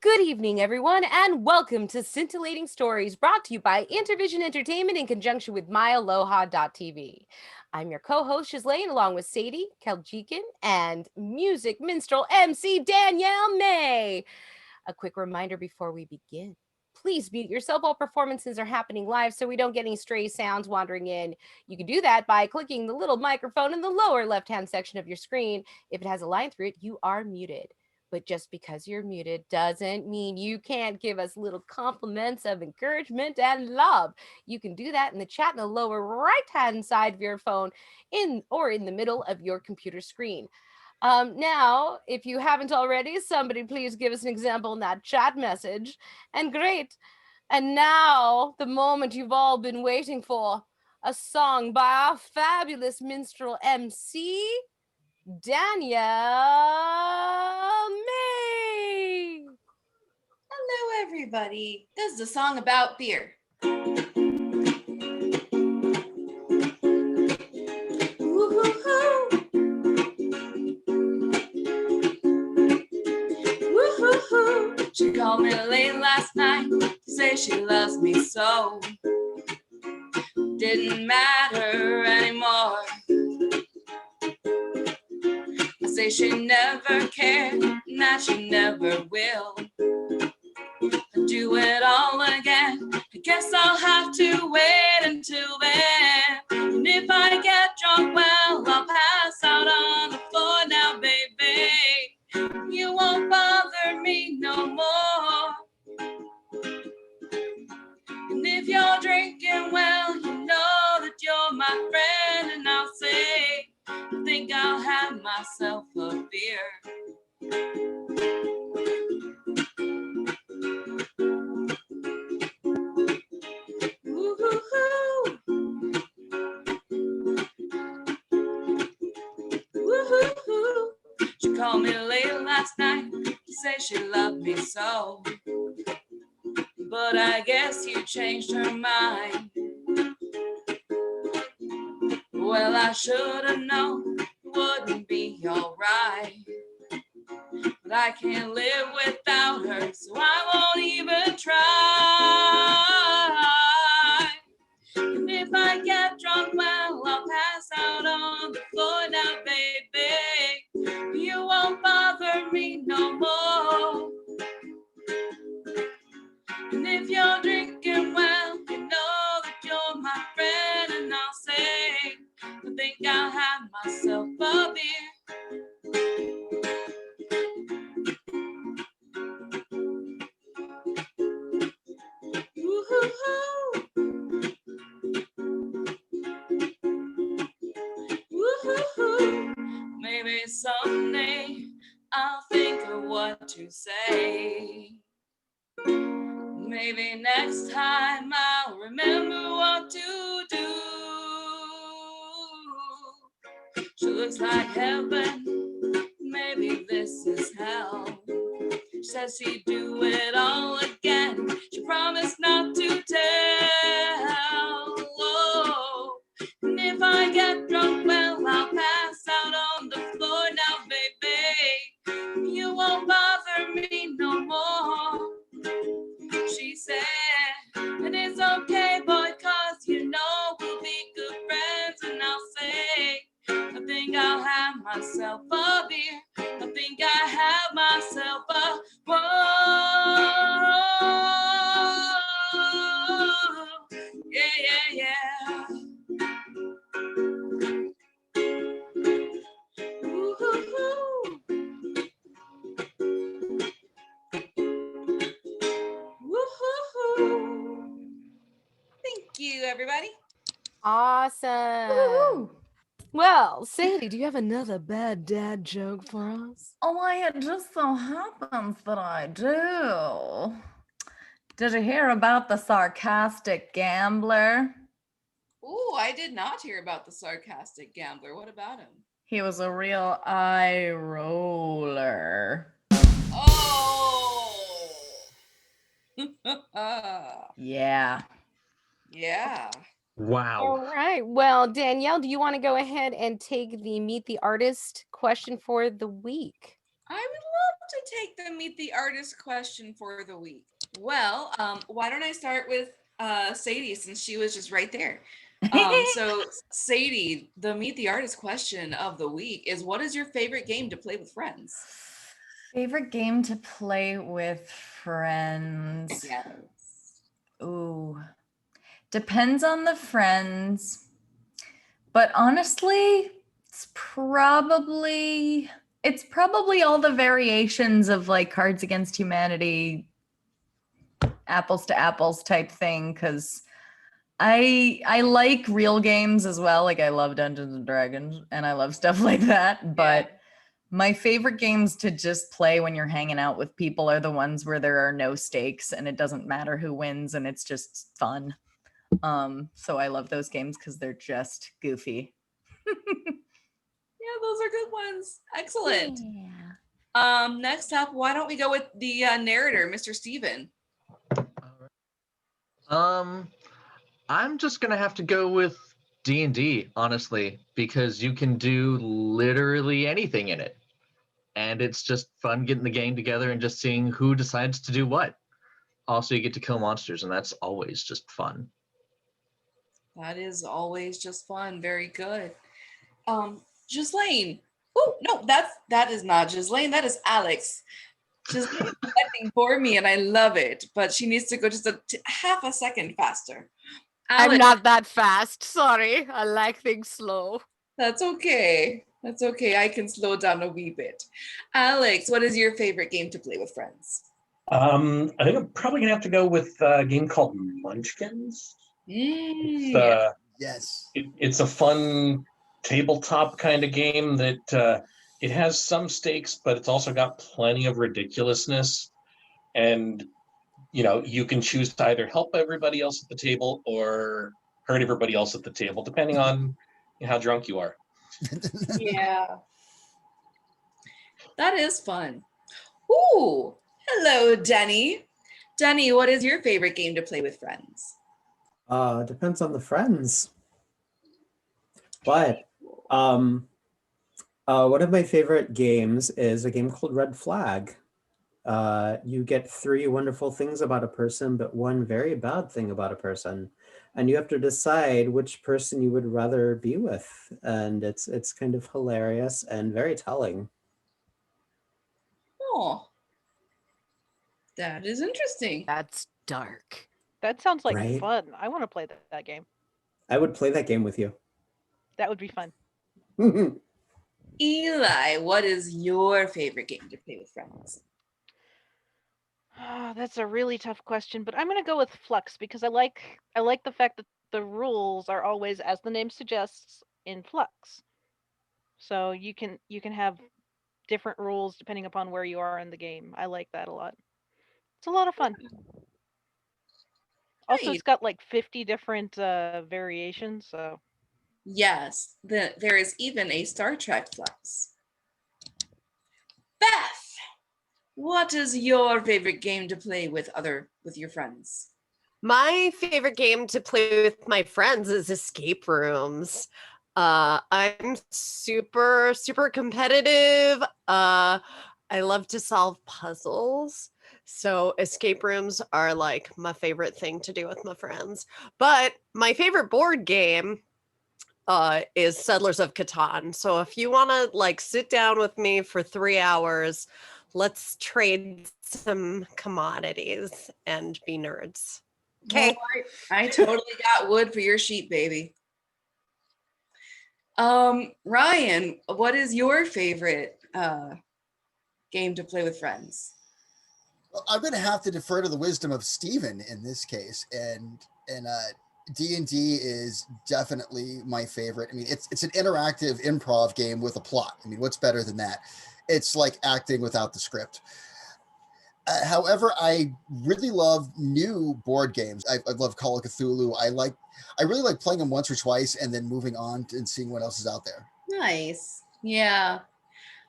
Good evening, everyone, and welcome to Scintillating Stories, brought to you by Intervision Entertainment in conjunction with myaloha.tv. I'm your co-host, Ghislaine, along with Sadie Keljikian and music minstrel MC Danielle May. A quick reminder before we begin. Please mute yourself while performances are happening live so we don't get any stray sounds wandering in. You can do that by clicking the little microphone in the lower left-hand section of your screen. If it has a line through it, you are muted. But just because you're muted doesn't mean you can't give us little compliments of encouragement and love. You can do that in the chat in the lower right-hand side of your phone in the middle of your computer screen. Now, if you haven't already, somebody please give us an example in that chat message. And great. And now, the moment you've all been waiting for, a song by our fabulous minstrel MC, Danielle May. Hello, everybody. This is a song about beer. She called me late last night to say she loves me so. Didn't matter anymore. I say she never cared, and that she never will. Do it all again. I guess I'll have to wait until then. And if I get drunk, well, I'll pass out on the floor now, baby. You won't bother me no more. And if you're drinking, well, you know that you're my friend. And I'll say, I think I'll have myself a beer. She called me late last night to say she loved me so. But I guess you changed her mind. Well, I should have known it wouldn't be alright. But I can't live without her, so I won't even try. And if I get drunk, well, I'll pass out on the floor now, baby. You won't bother me no more. And if you're drinking, well, you know that you're my friend. And I'll say, I think I'll have myself a beer. Woo-hoo-hoo. Woo-hoo-hoo. Maybe someday I'll think of what to say. Maybe next time I'll remember what to do. She looks like heaven, maybe this is hell. She says she'd do it all again. She promised not to tell. Oh, and if I get drunk, well, I'll pass out on the floor now, baby. You won't bother me no more. She said, and it's okay, boy, 'cause you know we'll be good friends. And I'll say, I think I'll have myself a beer. I think I have myself a yeah. Woo-hoo-hoo. Woo-hoo-hoo. Thank you, everybody. Awesome. Woo-hoo. Well, Sadie, do you have another bad dad joke for us? Oh, it just so happens that I do. Did you hear about the sarcastic gambler? Ooh, I did not hear about the sarcastic gambler. What about him? He was a real eye roller. Oh. Yeah. Yeah. Wow. All right. Well, Danielle, do you want to go ahead and take the Meet the Artist question for the week? I would love to take the Meet the Artist question for the week. Well, why don't I start with Sadie, since she was just right there. So Sadie, the Meet the Artist question of the week is, what is your favorite game to play with friends? Favorite game to play with friends? Yes. Ooh. Depends on the friends. But honestly, it's probably all the variations of like Cards Against Humanity, apples to apples type thing, because I like real games as well. Like I love Dungeons and Dragons and I love stuff like that. But my favorite games to just play when you're hanging out with people are the ones where there are no stakes and it doesn't matter who wins and it's just fun. So I love those games because they're just goofy. Yeah, those are good ones. Excellent. Yeah. Next up, why don't we go with the narrator, Mr. Steven? I'm just gonna have to go with D&D, honestly, because you can do literally anything in it. And it's just fun getting the gang together and just seeing who decides to do what. Also, you get to kill monsters, and that's always just fun. That is always just fun. Very good. Ghislaine. Oh, no, that is not Ghislaine. That is Alex. Ghislaine's typing for me, and I love it, but she needs to go just half a second faster. I'm not that fast. Sorry. I like things slow. That's okay. That's okay. I can slow down a wee bit. Alex, what is your favorite game to play with friends? I think I'm probably gonna have to go with a game called Munchkins. Yes. It's a fun tabletop kind of game that it has some stakes, but it's also got plenty of ridiculousness. And you can choose to either help everybody else at the table or hurt everybody else at the table, depending on how drunk you are. Yeah. That is fun. Ooh, hello, Denny. Denny, what is your favorite game to play with friends? Depends on the friends. But one of my favorite games is a game called Red Flag. You get 3 wonderful things about a person, but 1 very bad thing about a person. And you have to decide which person you would rather be with. And it's kind of hilarious and very telling. Oh, that is interesting. That's dark. That sounds like Right? fun. I want to play that game. I would play that game with you. That would be fun. Eli, what is your favorite game to play with friends? Oh, that's a really tough question, but I'm going to go with Flux because I like the fact that the rules are always, as the name suggests, in flux. So you can have different rules depending upon where you are in the game. I like that a lot. It's a lot of fun. Also, Nice. it's got like 50 different variations, so Yes, there is even a Star Trek Flux. Beth, what is your favorite game to play with your friends? My favorite game to play with my friends is escape rooms. I'm super, super competitive. I love to solve puzzles. So escape rooms are like my favorite thing to do with my friends. But my favorite board game is Settlers of Catan. So if you want to like sit down with me for 3 hours, let's trade some commodities and be nerds. Okay. Well, I totally got wood for your sheep, baby. Ryan, what is your favorite game to play with friends? Well, I'm going to have to defer to the wisdom of Steven in this case, and D&D is definitely my favorite. I mean, it's an interactive improv game with a plot. I mean, what's better than that? It's like acting without the script. However, I really love new board games. I love Call of Cthulhu. I really like playing them once or twice and then moving on and seeing what else is out there. Nice. Yeah.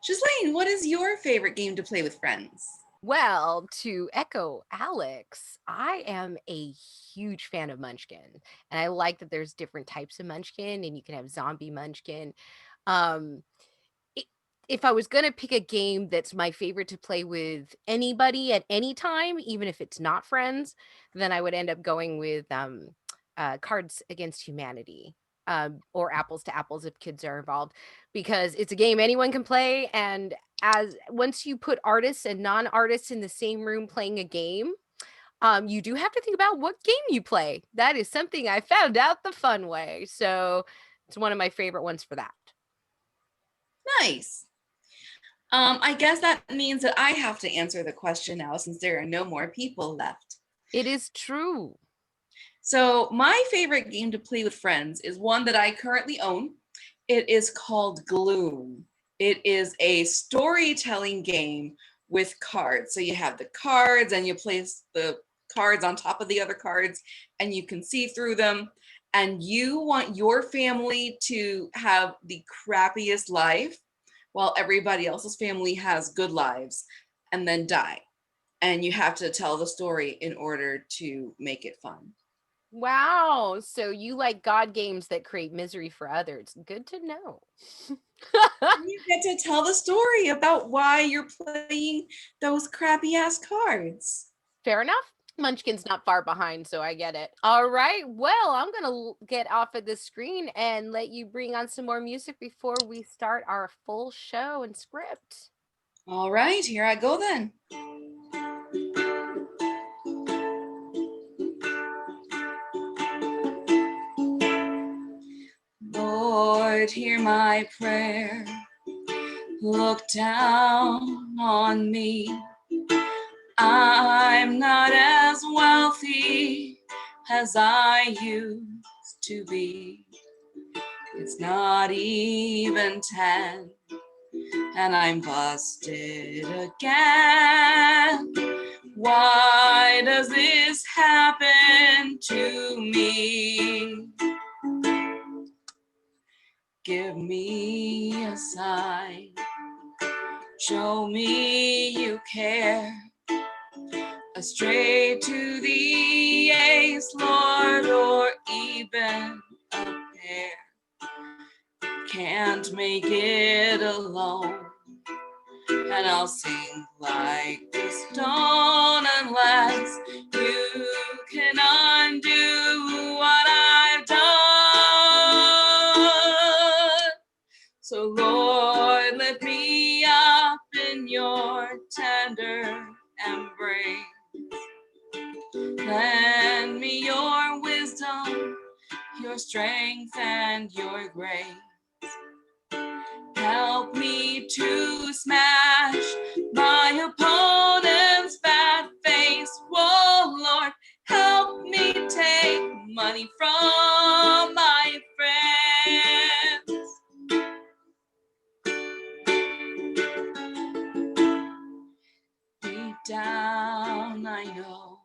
Ghislaine, what is your favorite game to play with friends? Well, to echo Alex, I am a huge fan of Munchkin. And I like that there's different types of Munchkin and you can have zombie Munchkin. It, if I was going to pick a game that's my favorite to play with anybody at any time, even if it's not friends, then I would end up going with Cards Against Humanity, or Apples to Apples if kids are involved, because it's a game anyone can play. And as once you put artists and non-artists in the same room playing a game, you do have to think about what game you play. That is something I found out the fun way. So it's one of my favorite ones for that. Nice. I guess that means that I have to answer the question now since there are no more people left. It is true. So my favorite game to play with friends is one that I currently own. It is called Gloom. It is a storytelling game with cards. So you have the cards and you place the cards on top of the other cards and you can see through them. And you want your family to have the crappiest life while everybody else's family has good lives and then die. And you have to tell the story in order to make it fun. Wow. So you like God games that create misery for others. Good to know. You get to tell the story about why you're playing those crappy ass cards. Fair enough. Munchkin's not far behind, so I get it. All right. Well, I'm going to get off of the screen and let you bring on some more music before we start our full show and script. All right, here I go then. Lord, hear my prayer. Look down on me. I'm not as wealthy as I used to be. It's not even 10, and I'm busted again. Why does this happen to me? Give me a sign. Show me you care. A straight to the ace, Lord, or even a pair. Can't make it alone, and I'll sink like a stone unless you can undo what I've done. So Lord, lift me up in your tender embrace. Lend me your wisdom, your strength, and your grace. Help me to smash my opponent's fat face. Whoa, Lord, help me take money from my friends. Deep down, I know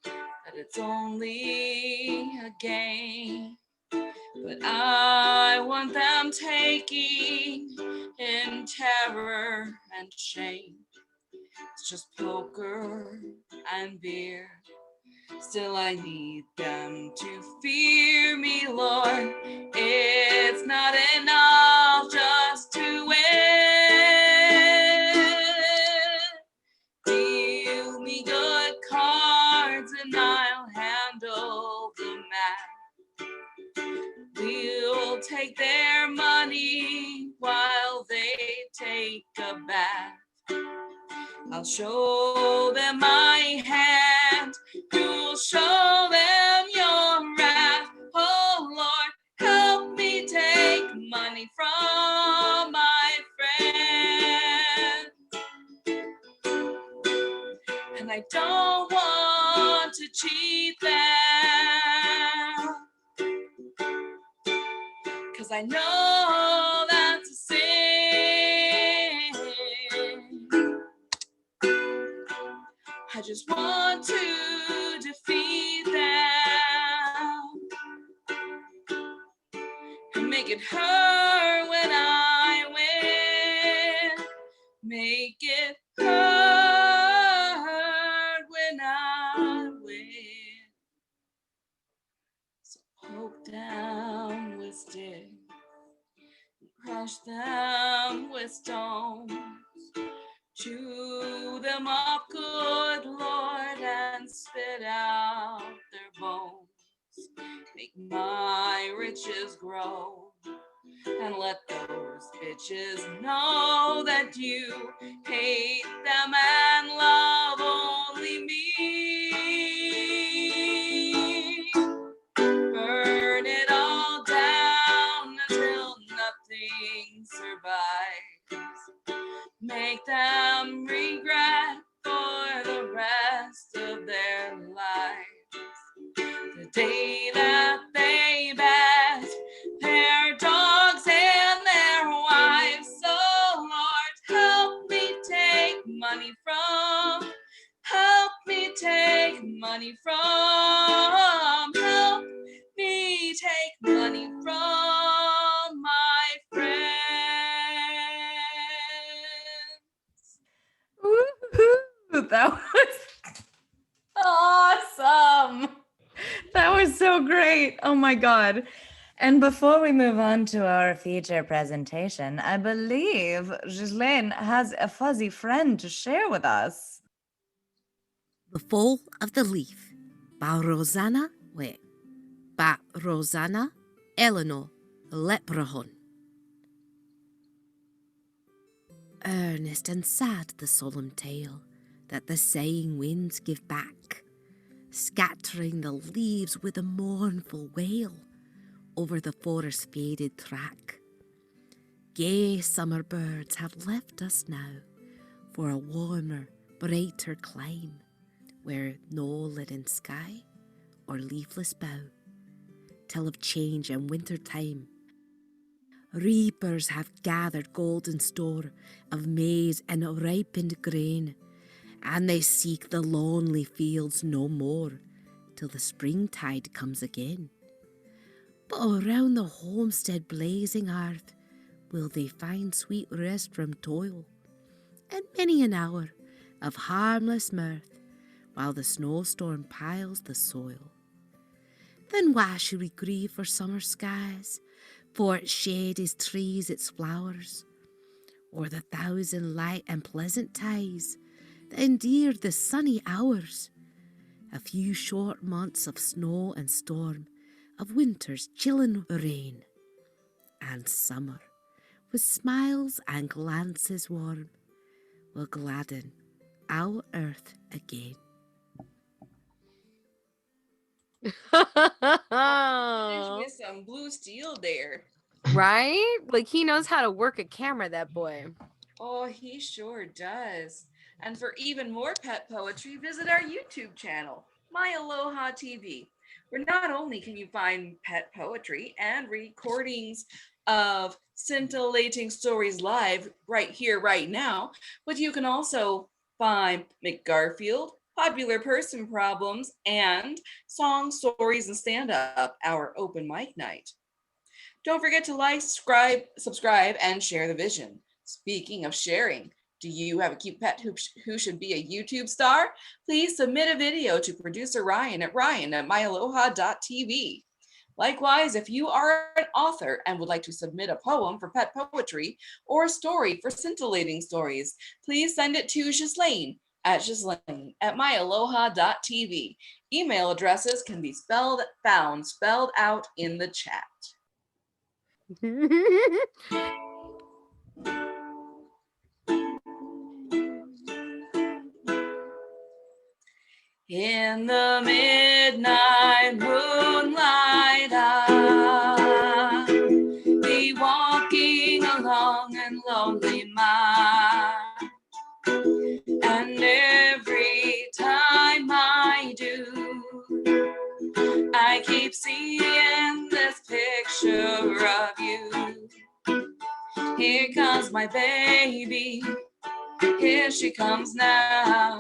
that it's only a game, but I want them taking in terror and shame. It's just poker and beer. Still, I need them to fear me, Lord. It's not enough just to win. Deal me good cards and I'll handle the math. We'll take their money while they take a bath. I'll show them my hand. You'll show them your wrath. Oh Lord, help me take money from my friends. And I don't want to cheat them, 'cause I know that's a sin. I just want to defeat them and make it hurt when I win. Make it hurt when I win. So poke down with sticks, crush them with stones. Chew them up, good Lord, and spit out their bones. Make my riches grow, and let those bitches know that you hate them and love only me. Burn it all down until nothing survives. Make them regret for the rest of their lives the day that they bet their dogs and their wives. So Lord, help me take money from, help me take money from, help me take money from my friends. Woo-hoo! That was awesome. That was so great. Oh my God. And before we move on to our feature presentation, I believe Ghislaine has a fuzzy friend to share with us. The Fall of the Leaf by Rosanna Webb. By Rosanna Eleanor Leprehon. Earnest and sad the solemn tale that the sighing winds give back, scattering the leaves with a mournful wail over the forest's faded track. Gay summer birds have left us now for a warmer, brighter clime, where no leaden sky or leafless bough tell of change and winter time. Reapers have gathered golden store of maize and ripened grain, and they seek the lonely fields no more till the springtide comes again. But around the homestead blazing hearth will they find sweet rest from toil, and many an hour of harmless mirth while the snowstorm piles the soil. Then why should we grieve for summer skies, for its shade, its trees, its flowers, or the thousand light and pleasant ties that endeared the sunny hours? A few short months of snow and storm, of winter's chilling rain, and summer, with smiles and glances warm, will gladden our earth again. With some blue steel there. Right? Like he knows how to work a camera, that boy. Oh, he sure does. And for even more pet poetry, visit our YouTube channel, My Aloha TV, where not only can you find pet poetry and recordings of scintillating stories live right here, right now, but you can also find McGarfield, Popular Person Problems, and Song, Stories, and Stand-Up, our open mic night. Don't forget to like, subscribe, and share the vision. Speaking of sharing, do you have a cute pet who should be a YouTube star? Please submit a video to producer Ryan at myaloha.tv. Likewise, if you are an author and would like to submit a poem for pet poetry or a story for scintillating stories, please send it to Ghislaine at myaloha.tv. Email addresses can be spelled out in the chat. In the midnight moonlight, I'll be walking along in lonely mine, and every time I do, I keep seeing this picture of you. Here comes my baby, here she comes now.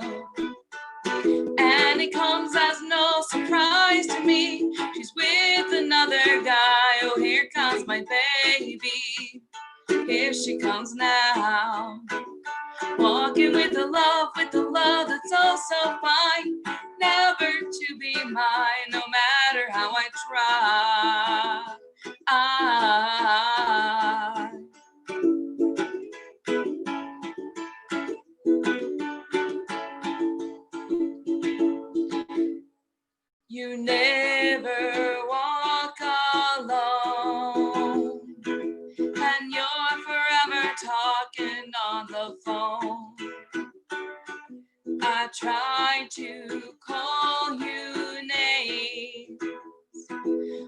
And it comes as no surprise to me, she's with another guy. Oh, here comes my baby, here she comes now. Walking with the love that's oh so fine, never to be mine, no matter how I try. You never walk alone, and you're forever talking on the phone. I try to call you names,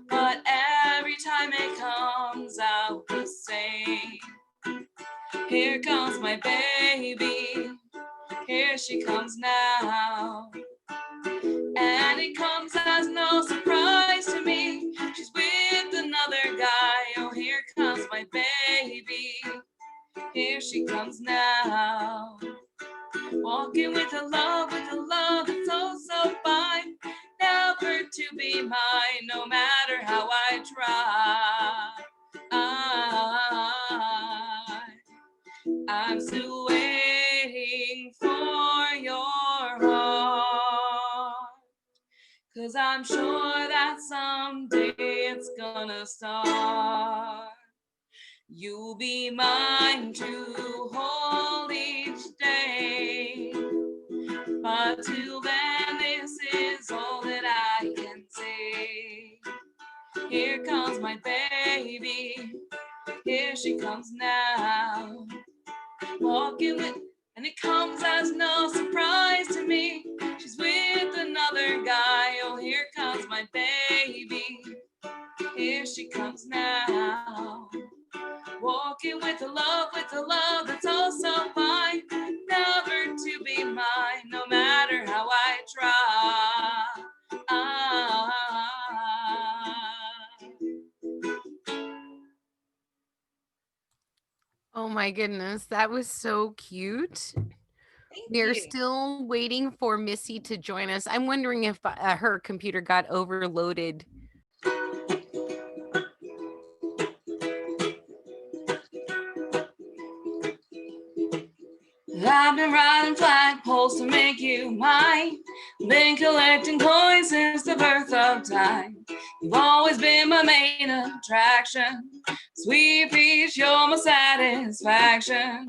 but every time it comes out the same. Here comes my baby, here she comes now. And it comes as no surprise to me, she's with another guy. Oh, here comes my baby, here she comes now. Walking with a love that's oh so fine, never to be mine, no matter how I try. I'm still waiting for your heart, 'cause I'm sure that someday it's gonna start. You'll be mine to hold each day, but till then this is all that I can say. Here comes my baby, here she comes now. Walking with, and it comes as no surprise to me, she's with another guy. Oh, here comes my baby, here she comes now. Walking with a love that's oh so fine, never to be mine, no matter how I try. Oh my goodness, that was so cute. Thank We're you. still waiting for Missy to join us. I'm wondering if her computer got overloaded. I've been riding flagpoles to make you mine. Been collecting coins since the birth of time. You've always been my main attraction. Sweet peach, you're my satisfaction.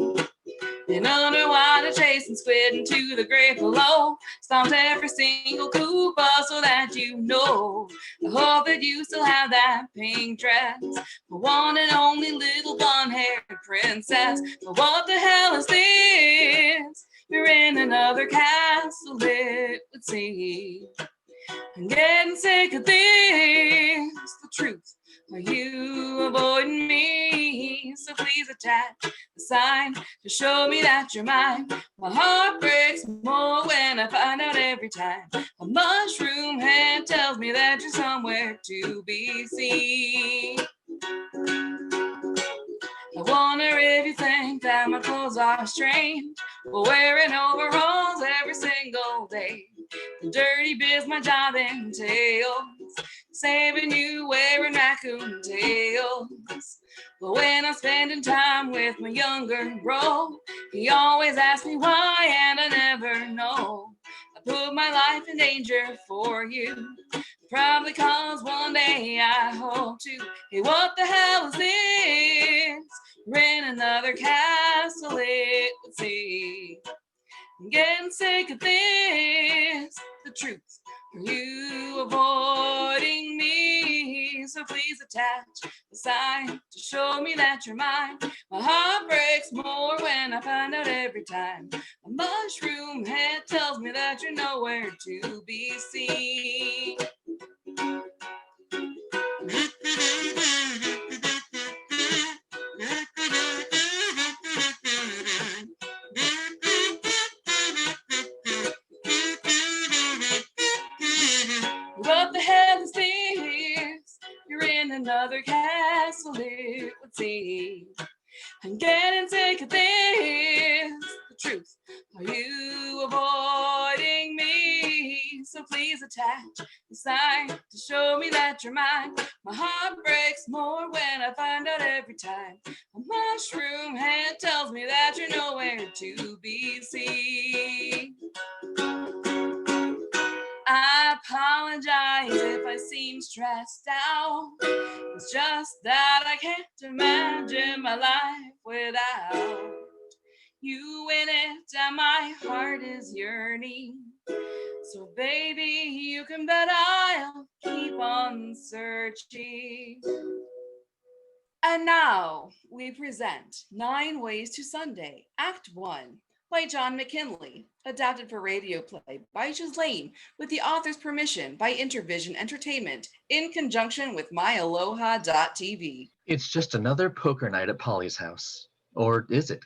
Been underwater chasing squid into the grave below. Stomped every single Koopa so that you know. I hope that you still have that pink dress, the one and only little blonde-haired princess. But what the hell is this? We're in another castle, it would seem. I'm getting sick of this, the truth. Are you avoiding me? So please attach the sign to show me that you're mine. My heart breaks more when I find out every time. A mushroom head tells me that you're somewhere to be seen. I wonder if you think that my clothes are strange, for wearing overalls every single day. The dirty biz my job entails, saving you wearing raccoon tails. But when I'm spending time with my younger bro, he always asks me why, and I never know. I put my life in danger for you, probably cause one day I hope to. Hey, what the hell is this? We're in another castle, it would seem. I'm getting sick of this, the truth. Are you avoiding me? So please attach the sign to show me that you're mine. My heart breaks more when I find out every time. A mushroom head tells me that you're nowhere to be seen. What the hell is this? You're in another castle, it would seem. I'm getting sick of this, the truth. Are you avoiding me? So please attach the sign to show me that you're mine. My heart breaks more when I find out every time. A mushroom head tells me that you're nowhere to be seen. I apologize if I seem stressed out. It's just that I can't imagine my life without you in it, and my heart is yearning. So baby, You can bet I'll keep on searching. And now we present 9 Ways to Sunday, Act 1, by John McKinley, adapted for Radioplay by Ghislaine, with the author's permission by Intervision Entertainment, in conjunction with myaloha.tv. It's just another poker night at Polly's house. Or is it?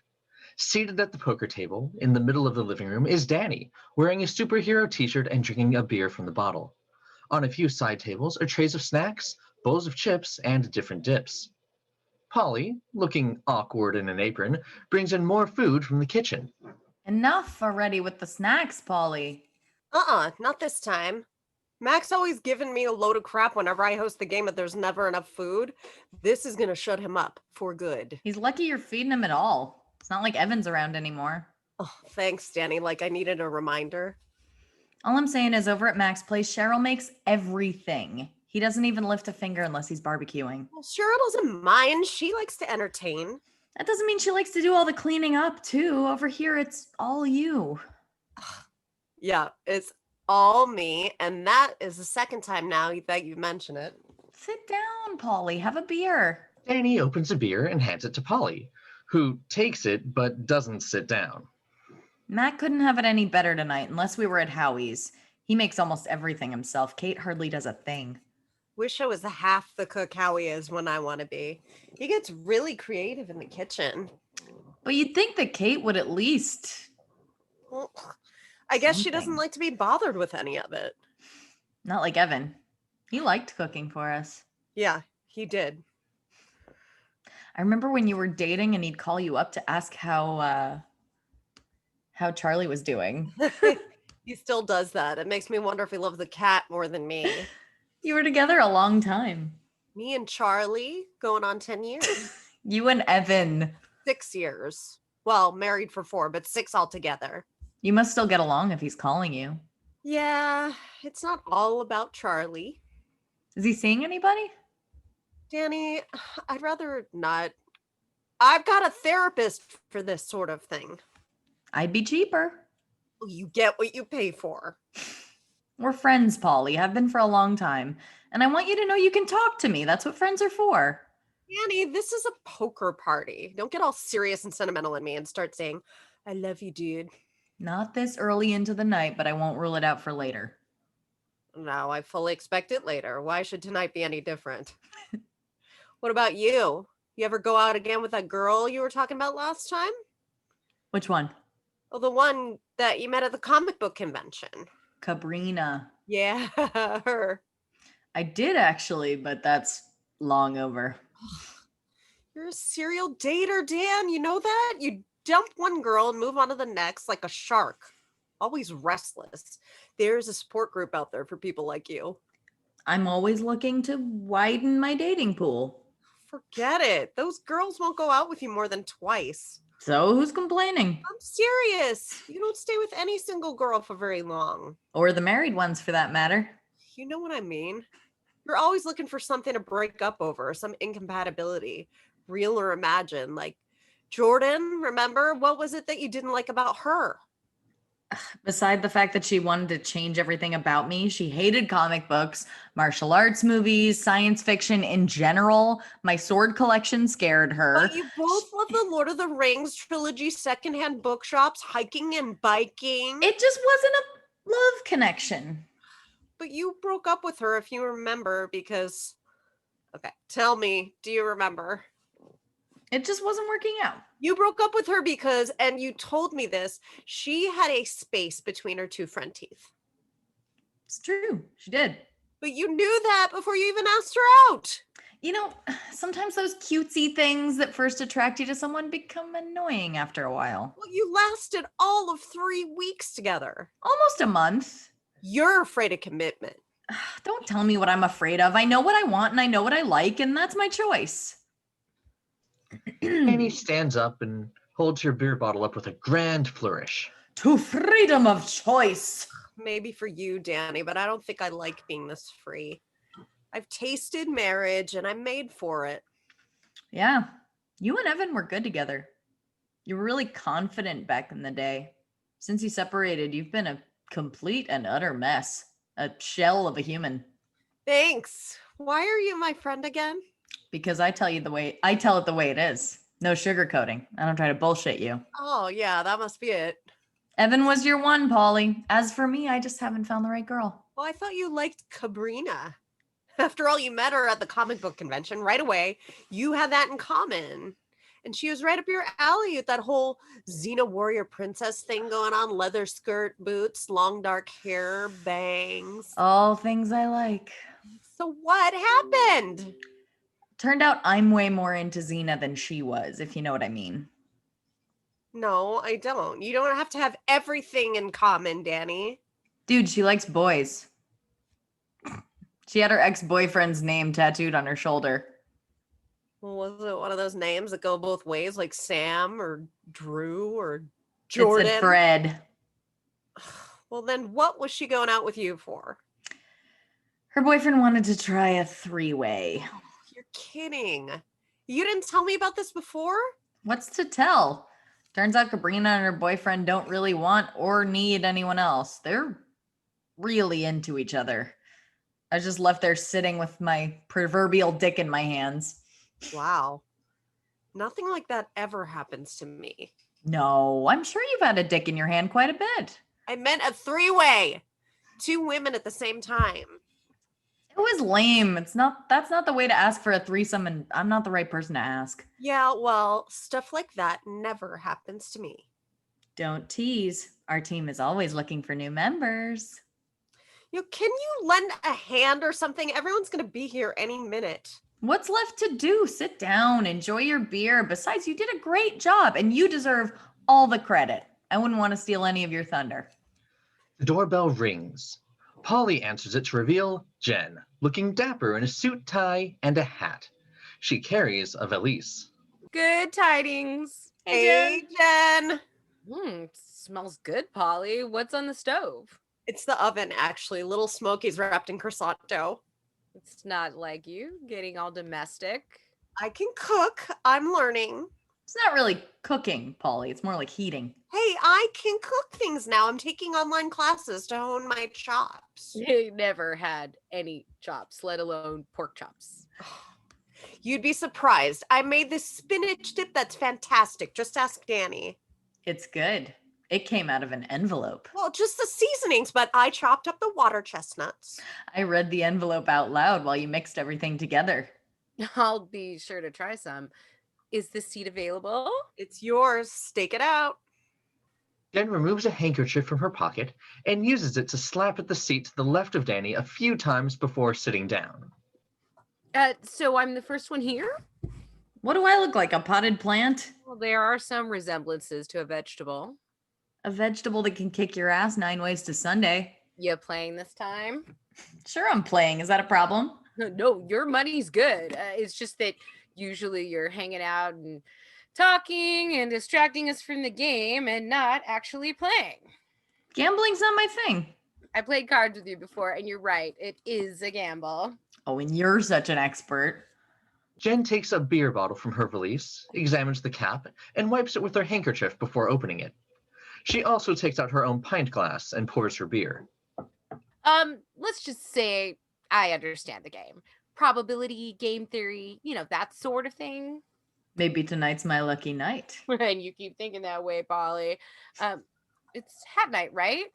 Seated at the poker table in the middle of the living room is Danny, wearing a superhero t-shirt and drinking a beer from the bottle. On a few side tables are trays of snacks, bowls of chips, and different dips. Polly, looking awkward in an apron, brings in more food from the kitchen. Enough already with the snacks, Polly. Not this time. Mac's always given me a load of crap whenever I host the game that there's never enough food. This is gonna shut him up for good. He's lucky you're feeding him at all. It's not like Evan's around anymore. Oh, thanks, Danny. Like I needed a reminder. All I'm saying is over at Mac's place, Cheryl makes everything. He doesn't even lift a finger unless he's barbecuing. Well, Cheryl doesn't mind. She likes to entertain. That doesn't mean she likes to do all the cleaning up, too. Over here, it's all you. Yeah, it's all me. And that is the second time now that you mention it. Sit down, Polly. Have a beer. Danny opens a beer and hands it to Polly, who takes it but doesn't sit down. Mac couldn't have it any better tonight unless we were at Howie's. He makes almost everything himself. Kate hardly does a thing. Wish I was half the cook Howie is when I want to be. He gets really creative in the kitchen. But you'd think that Kate would at least... Well, I guess she doesn't something. like to be bothered with any of it. Not like Evan. He liked cooking for us. Yeah, he did. I remember when you were dating and he'd call you up to ask how Charlie was doing. He still does that. It makes me wonder if he loves the cat more than me. You were together a long time. Me and Charlie going on 10 years. You and Evan. 6 years. Well, married for 4, but 6 altogether. You must still get along if he's calling you. Yeah, it's not all about Charlie. Is he seeing anybody? Danny, I'd rather not. I've got a therapist for this sort of thing. I'd be cheaper. You get what you pay for. We're friends, Polly. Have been for a long time. And I want you to know you can talk to me. That's what friends are for. Danny, this is a poker party. Don't get all serious and sentimental in me and start saying, I love you, dude. Not this early into the night, but I won't rule it out for later. No, I fully expect it later. Why should tonight be any different? What about you? You ever go out again with that girl you were talking about last time? Which one? Oh, the one that you met at the comic book convention. Cabrina. Yeah, her. I did actually, but that's long over. You're a serial dater, Dan. You know that? You dump one girl and move on to the next like a shark. Always restless. There's a support group out there for people like you. I'm always looking to widen my dating pool. Forget it. Those girls won't go out with you more than twice. So who's complaining? I'm serious. You don't stay with any single girl for very long. Or the married ones for that matter. You know what I mean? You're always looking for something to break up over, some incompatibility, real or imagined. Like Jordan, remember? What was it that you didn't like about her? Beside the fact that she wanted to change everything about me, she hated comic books, martial arts movies, science fiction in general. My sword collection scared her. But you both love the Lord of the Rings trilogy, secondhand bookshops, hiking and biking. It just wasn't a love connection. But you broke up with her, if you remember, because... Okay, tell me, do you remember? It just wasn't working out. You broke up with her because, and you told me this, she had a space between her 2 front teeth. It's true. She did. But you knew that before you even asked her out. You know, sometimes those cutesy things that first attract you to someone become annoying after a while. Well, you lasted all of 3 weeks together. Almost a month. You're afraid of commitment. Don't tell me what I'm afraid of. I know what I want and I know what I like, and that's my choice. Danny stands up and holds her beer bottle up with a grand flourish. To freedom of choice. Maybe for you, Danny, but I don't think I like being this free. I've tasted marriage and I'm made for it. Yeah, you and Evan were good together. You were really confident back in the day. Since you separated, you've been a complete and utter mess. a shell of a human. Thanks. Why are you my friend again? Because I tell it the way it is. No sugarcoating. I don't try to bullshit you. Oh, yeah, that must be it. Evan was your one, Polly. As for me, I just haven't found the right girl. Well, I thought you liked Cabrina. After all, you met her at the comic book convention right away. You had that in common. And she was right up your alley with that whole Xena warrior princess thing going on. Leather skirt, boots, long dark hair, bangs. All things I like. So what happened? Turned out I'm way more into Xena than she was, if you know what I mean. No, I don't. You don't have to have everything in common, Danny. Dude, she likes boys. She had her ex-boyfriend's name tattooed on her shoulder. Well, was it one of those names that go both ways, like Sam or Drew or Jordan? It said Fred. Well, then what was she going out with you for? Her boyfriend wanted to try a 3-way. You're kidding. You didn't tell me about this before? What's to tell? Turns out Cabrina and her boyfriend don't really want or need anyone else. They're really into each other. I just left there sitting with my proverbial dick in my hands. Wow. Nothing like that ever happens to me. No, I'm sure you've had a dick in your hand quite a bit. I meant a 3-way. 2 women at the same time. It was lame. That's not the way to ask for a threesome, and I'm not the right person to ask. Yeah, well, stuff like that never happens to me. Don't tease. Our team is always looking for new members. Can you lend a hand or something? Everyone's going to be here any minute. What's left to do? Sit down, enjoy your beer. Besides, you did a great job, and you deserve all the credit. I wouldn't want to steal any of your thunder. The doorbell rings. Polly answers it to reveal Jen, looking dapper in a suit, tie, and a hat. She carries a valise. Good tidings. Hey, Jen. Smells good, Polly. What's on the stove? It's the oven, actually. Little Smokies wrapped in croissant dough. It's not like you getting all domestic. I can cook. I'm learning. It's not really cooking, Polly. It's more like heating. Hey, I can cook things now. I'm taking online classes to hone my chops. You never had any chops, let alone pork chops. You'd be surprised. I made this spinach dip that's fantastic. Just ask Danny. It's good. It came out of an envelope. Well, just the seasonings, but I chopped up the water chestnuts. I read the envelope out loud while you mixed everything together. I'll be sure to try some. Is this seat available? It's yours. Stake it out. Jen removes a handkerchief from her pocket and uses it to slap at the seat to the left of Danny a few times before sitting down. So I'm the first one here? What do I look like, a potted plant? Well, there are some resemblances to a vegetable. A vegetable that can kick your ass 9 ways to Sunday. You playing this time? Sure, I'm playing. Is that a problem? No, your money's good. It's just that usually you're hanging out and talking and distracting us from the game and not actually playing. Gambling's not my thing. I played cards with you before, and you're right. It is a gamble. Oh, and you're such an expert. Jen takes a beer bottle from her valise, examines the cap, and wipes it with her handkerchief before opening it. She also takes out her own pint glass and pours her beer. Let's just say I understand the game. Probability, game theory, that sort of thing. Maybe tonight's my lucky night. And you keep thinking that way, Polly. It's hat night, right?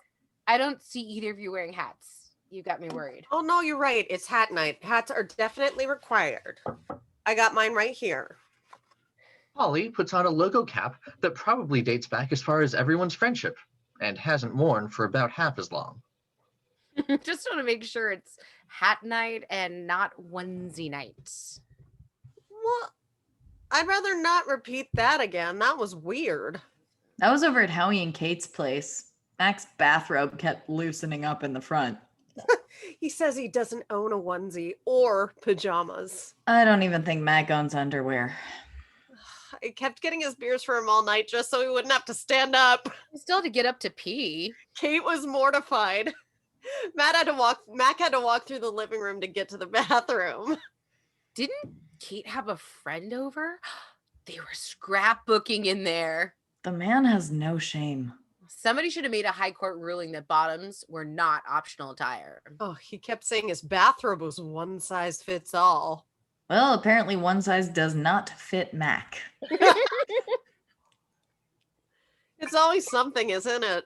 I don't see either of you wearing hats. You got me worried. Oh, no, you're right. It's hat night. Hats are definitely required. I got mine right here. Polly puts on a logo cap that probably dates back as far as everyone's friendship and hasn't worn for about half as long. Just want to make sure it's hat night and not onesie night. What? I'd rather not repeat that again. That was weird. That was over at Howie and Kate's place. Mac's bathrobe kept loosening up in the front. He says he doesn't own a onesie or pajamas. I don't even think Mac owns underwear. I kept getting his beers for him all night just so he wouldn't have to stand up. You still had to get up to pee. Kate was mortified. Mac had to walk through the living room to get to the bathroom. Didn't Kate have a friend over? They were scrapbooking in there. The man has no shame. Somebody should have made a high court ruling that bottoms were not optional attire. Oh, he kept saying his bathrobe was one size fits all. Well, apparently one size does not fit Mac. It's always something, isn't it?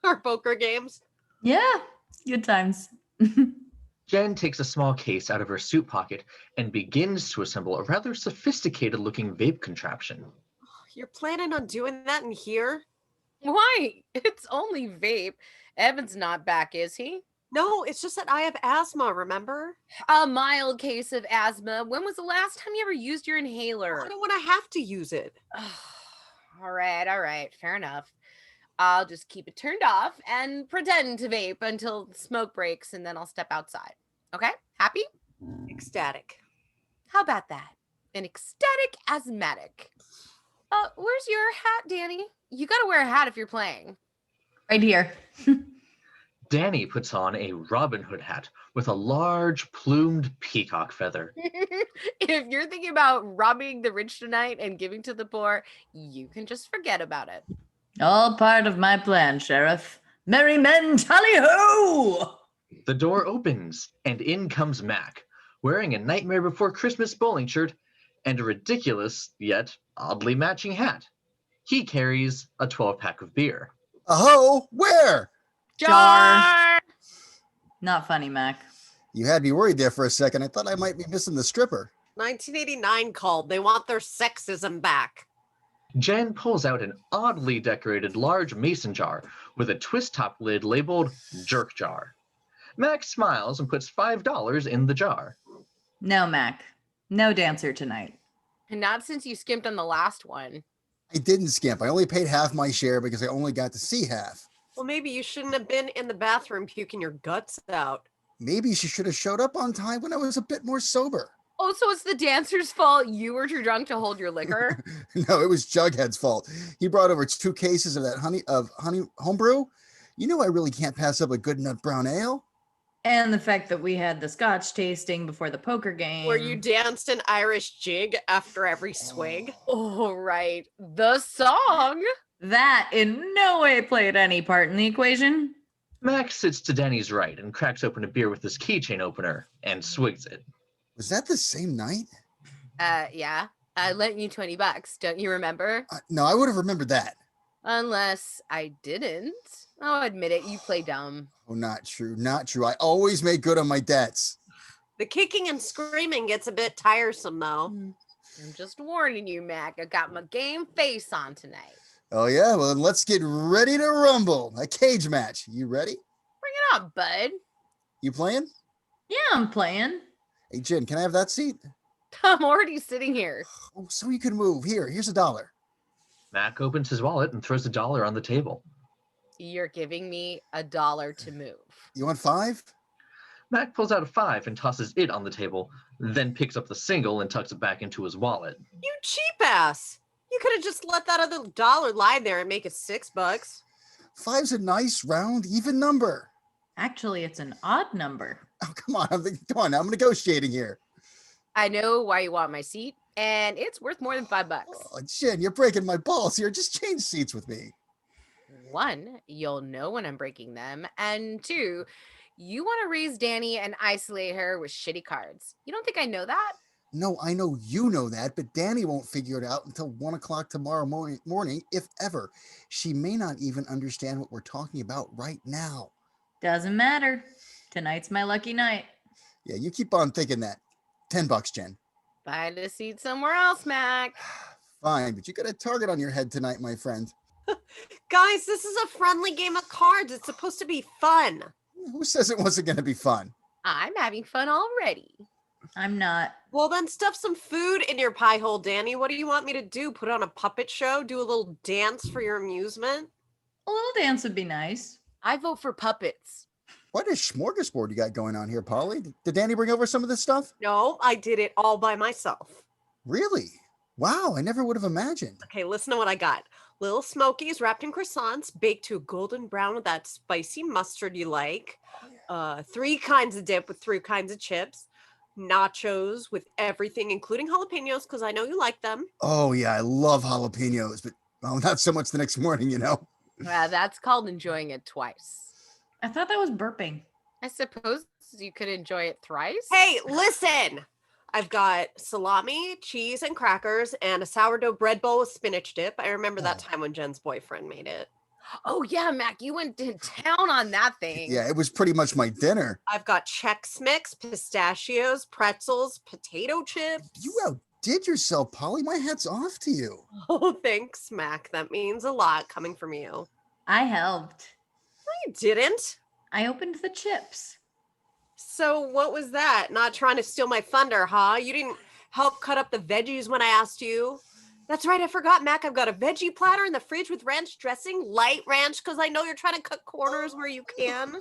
Our poker games. Yeah, good times. Jen takes a small case out of her suit pocket and begins to assemble a rather sophisticated-looking vape contraption. You're planning on doing that in here? Why? It's only vape. Evan's not back, is he? No, it's just that I have asthma, remember? A mild case of asthma. When was the last time you ever used your inhaler? I don't want to have to use it. All right. Fair enough. I'll just keep it turned off and pretend to vape until the smoke breaks, and then I'll step outside. Okay? Happy? Ecstatic. How about that? An ecstatic asthmatic. Where's your hat, Danny? You gotta wear a hat if you're playing. Right here. Danny puts on a Robin Hood hat with a large plumed peacock feather. If you're thinking about robbing the rich tonight and giving to the poor, you can just forget about it. All part of my plan, Sheriff. Merry men, tally-ho! The door opens, and in comes Mac, wearing a Nightmare Before Christmas bowling shirt and a ridiculous, yet oddly matching hat. He carries a 12-pack of beer. Oh, where? Jar. Not funny, Mac. You had me worried there for a second. I thought I might be missing the stripper. 1989 called. They want their sexism back. Jen pulls out an oddly decorated large mason jar with a twist-top lid labeled Jerk Jar. Mac smiles and puts $5 in the jar. No, Mac. No dancer tonight. And not since you skimped on the last one. I didn't skimp. I only paid half my share because I only got to see half. Well, maybe you shouldn't have been in the bathroom puking your guts out. Maybe she should have showed up on time when I was a bit more sober. Oh, so it's the dancer's fault you were too drunk to hold your liquor? No, it was Jughead's fault. He brought over 2 cases of that honey homebrew. You know I really can't pass up a good nut brown ale. And the fact that we had the scotch tasting before the poker game. Where you danced an Irish jig after every swig. Oh, right. The song. That in no way played any part in the equation. Mac sits to Danny's right and cracks open a beer with his keychain opener and swigs it. Was that the same night? Yeah. I lent you $20. Don't you remember? No, I would have remembered that. Unless I didn't. I'll admit it. You play dumb. Oh, not true. Not true. I always make good on my debts. The kicking and screaming gets a bit tiresome, though. I'm just warning you, Mac. I got my game face on tonight. Oh, yeah? Well, then let's get ready to rumble. A cage match. You ready? Bring it on, bud. You playing? Yeah, I'm playing. Hey, Jen, can I have that seat? I'm already sitting here. Oh, so you can move. Here's $1. Mac opens his wallet and throws $1 on the table. You're giving me $1 to move. You want 5? Mac pulls out a 5 and tosses it on the table, then picks up the single and tucks it back into his wallet. You cheap ass. You could have just let that other $1 lie there and make it $6. 5's a nice, round, even number. Actually, it's an odd number. Oh, come on. Come on. I'm negotiating here. I know why you want my seat, and it's worth more than $5. Oh, Jen, you're breaking my balls here. Just change seats with me. 1, you'll know when I'm breaking them. And 2, you want to raise Danny and isolate her with shitty cards. You don't think I know that? No, I know you know that, but Danny won't figure it out until 1 o'clock tomorrow morning, if ever. She may not even understand what we're talking about right now. Doesn't matter. Tonight's my lucky night. Yeah, you keep on thinking that. $10, Jen. Find a seat somewhere else, Mac. Fine, but you got a target on your head tonight, my friend. Guys, this is a friendly game of cards. It's supposed to be fun. Who says it wasn't going to be fun? I'm having fun already. I'm not. Well, then stuff some food in your pie hole, Danny. What do you want me to do? Put on a puppet show? Do a little dance for your amusement? A little dance would be nice. I vote for puppets. What a smorgasbord you got going on here, Polly. Did Danny bring over some of this stuff? No, I did it all by myself. Really? Wow, I never would have imagined. Okay, listen to what I got. Little smokies wrapped in croissants, baked to a golden brown with that spicy mustard you like. 3 kinds of dip with 3 kinds of chips. Nachos with everything, including jalapenos, because I know you like them. Oh, yeah, I love jalapenos, but not so much the next morning, you know. That's called enjoying it twice. I thought that was burping. I suppose you could enjoy it thrice. Hey, listen. I've got salami, cheese, and crackers, and a sourdough bread bowl with spinach dip. I remember that time when Jen's boyfriend made it. Oh yeah, Mac, you went to town on that thing. Yeah, it was pretty much my dinner. I've got Chex Mix, pistachios, pretzels, potato chips. You outdid yourself, Polly. My hat's off to you. Oh, thanks, Mac. That means a lot coming from you. I helped. No, you didn't. I opened the chips. So what was that? Not trying to steal my thunder, huh? You didn't help cut up the veggies when I asked you. That's right, I forgot, Mac. I've got a veggie platter in the fridge with ranch dressing, light ranch, because I know you're trying to cut corners where you can.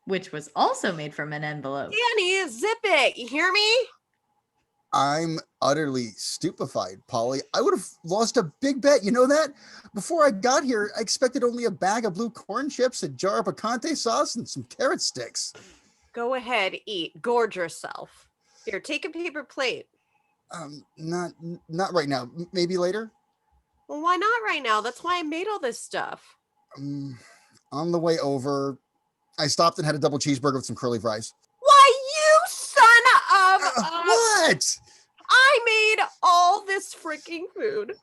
Which was also made from an envelope. Danny, zip it. You hear me? I'm utterly stupefied, Polly. I would have lost a big bet. You know that? Before I got here, I expected only a bag of blue corn chips, a jar of picante sauce, and some carrot sticks. Go ahead, eat. Gorge yourself. Here, take a paper plate. Not right now. Maybe later. Well, why not right now? That's why I made all this stuff. On the way over, I stopped and had a double cheeseburger with some curly fries. Why, you son of what? I made all this freaking food.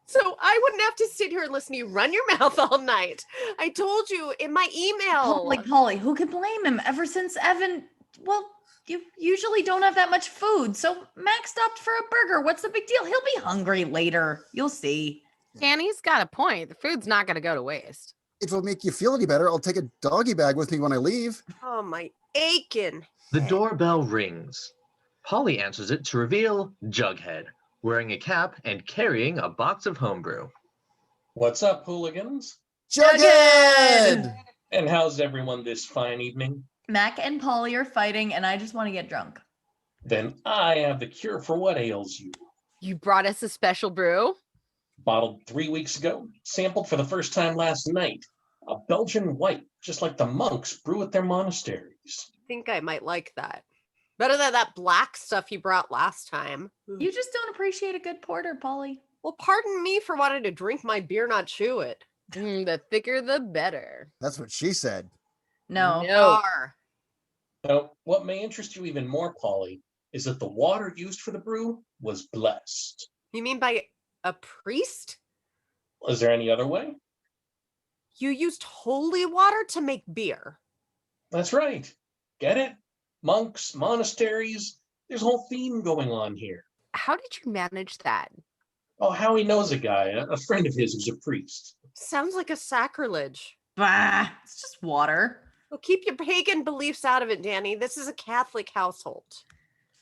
So I wouldn't have to sit here and listen to you run your mouth all night. I told you in my email. Polly, who can blame him? Ever since Evan, well, you usually don't have that much food. So Max stopped for a burger. What's the big deal? He'll be hungry later. You'll see. Danny's got a point. The food's not going to go to waste. If it'll make you feel any better, I'll take a doggy bag with me when I leave. Oh, my aching. The doorbell rings. Polly answers it to reveal Jughead, wearing a cap and carrying a box of homebrew. What's up, hooligans? Jughead! And how's everyone this fine evening? Mac and Polly are fighting, and I just want to get drunk. Then I have the cure for what ails you. You brought us a special brew? Bottled 3 weeks ago, sampled for the first time last night. A Belgian white, just like the monks brew at their monasteries. I think I might like that. Better than that black stuff you brought last time. You just don't appreciate a good porter, Polly. Well, pardon me for wanting to drink my beer, not chew it. The thicker, the better. That's what she said. No. Now, what may interest you even more, Polly, is that the water used for the brew was blessed. You mean by a priest? Is there any other way? You used holy water to make beer. That's right. Get it? Monks, monasteries, there's a whole theme going on here. How did you manage that? Oh, Howie knows a guy, a friend of his who's a priest. Sounds like a sacrilege. Bah, it's just water. Well, keep your pagan beliefs out of it, Danny. This is a Catholic household.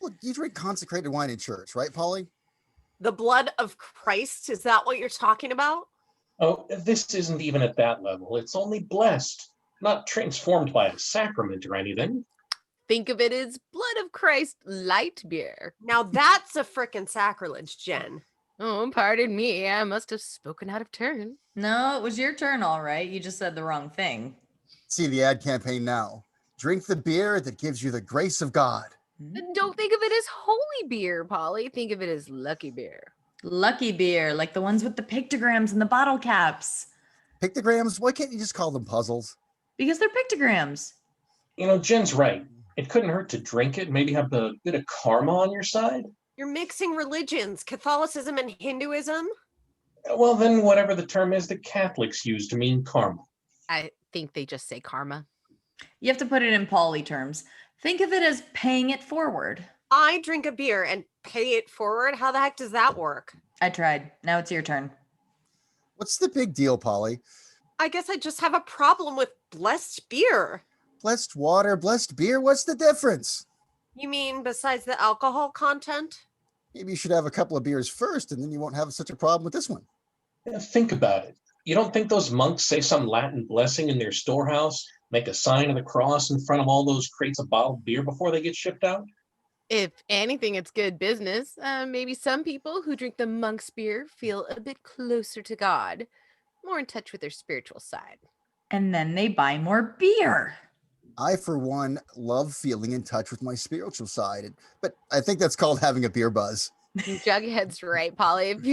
Look, you drink consecrated wine in church, right, Polly? The blood of Christ, is that what you're talking about? Oh, this isn't even at that level. It's only blessed, not transformed by a sacrament or anything. Think of it as blood of Christ light beer. Now that's a frickin' sacrilege, Jen. Oh, pardon me. I must have spoken out of turn. No, it was your turn, all right. You just said the wrong thing. See the ad campaign now. Drink the beer that gives you the grace of God. Don't think of it as holy beer, Polly. Think of it as lucky beer. Lucky beer, like the ones with the pictograms and the bottle caps. Pictograms? Why can't you just call them puzzles? Because they're pictograms. You know, Jen's right. It couldn't hurt to drink it, maybe have a bit of karma on your side. You're mixing religions, Catholicism and Hinduism. Well, then whatever the term is that Catholics use to mean karma. I think they just say karma. You have to put it in Polly terms. Think of it as paying it forward. I drink a beer and pay it forward. How the heck does that work? I tried. Now it's your turn. What's the big deal, Polly? I guess I just have a problem with blessed beer. Blessed water, blessed beer, what's the difference? You mean besides the alcohol content? Maybe you should have a couple of beers first, and then you won't have such a problem with this one. Yeah, think about it. You don't think those monks say some Latin blessing in their storehouse, make a sign of the cross in front of all those crates of bottled beer before they get shipped out? If anything, it's good business. Maybe some people who drink the monk's beer feel a bit closer to God, more in touch with their spiritual side. And then they buy more beer. I, for one, love feeling in touch with my spiritual side, but I think that's called having a beer buzz. Jughead's right, Polly. If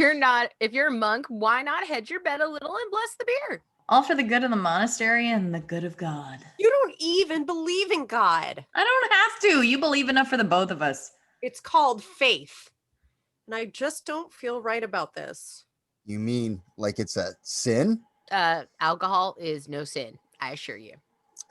you're a monk, why not hedge your bet a little and bless the beer? All for the good of the monastery and the good of God. You don't even believe in God. I don't have to. You believe enough for the both of us. It's called faith. And I just don't feel right about this. You mean like it's a sin? Alcohol is no sin, I assure you.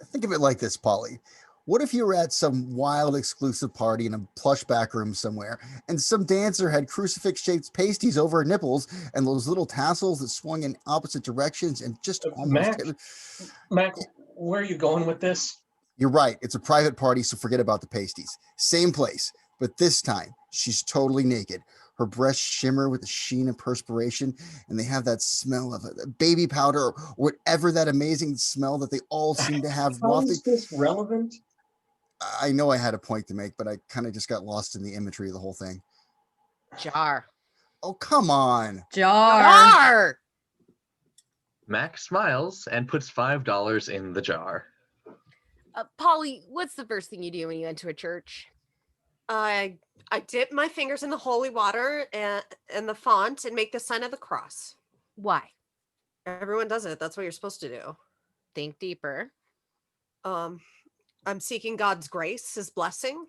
Think of it like this, Polly. What if you were at some wild exclusive party in a plush back room somewhere, and some dancer had crucifix-shaped pasties over her nipples and those little tassels that swung in opposite directions and just almost... Mac, where are you going with this? You're right. It's a private party, so forget about the pasties. Same place, but this time she's totally naked. Her breasts shimmer with the sheen of perspiration, and they have that smell of baby powder or whatever that amazing smell that they all seem to have. How is this relevant? I know I had a point to make, but I kind of just got lost in the imagery of the whole thing. Jar. Oh, come on. Jar! Mac smiles and puts $5 in the jar. Polly, what's the first thing you do when you enter a church? I dip my fingers in the holy water and the font and make the sign of the cross. Why? Everyone does it. That's what you're supposed to do. Think deeper. I'm seeking God's grace, his blessing.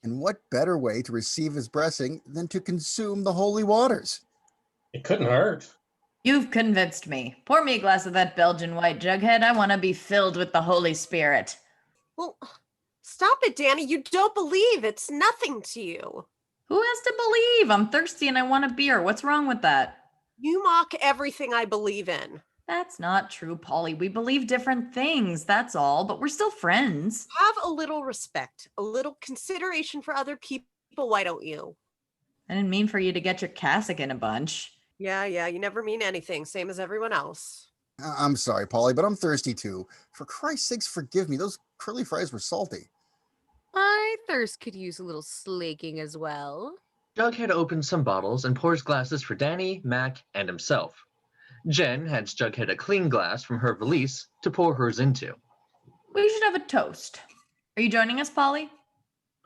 And what better way to receive his blessing than to consume the holy waters? It couldn't hurt. You've convinced me. Pour me a glass of that Belgian white, Jughead. I want to be filled with the Holy Spirit. Well, stop it, Danny. You don't believe. It's nothing to you. Who has to believe? I'm thirsty and I want a beer. What's wrong with that? You mock everything I believe in. That's not true, Polly. We believe different things, that's all, but we're still friends. Have a little respect, a little consideration for other people, why don't you? I didn't mean for you to get your cassock in a bunch. Yeah, you never mean anything, same as everyone else. I'm sorry, Polly, but I'm thirsty too. For Christ's sakes, forgive me. Those curly fries were salty. My thirst could use a little slaking as well. Jughead opens some bottles and pours glasses for Danny, Mac, and himself. Jen hands Jughead a clean glass from her valise to pour hers into. We should have a toast. Are you joining us, Polly?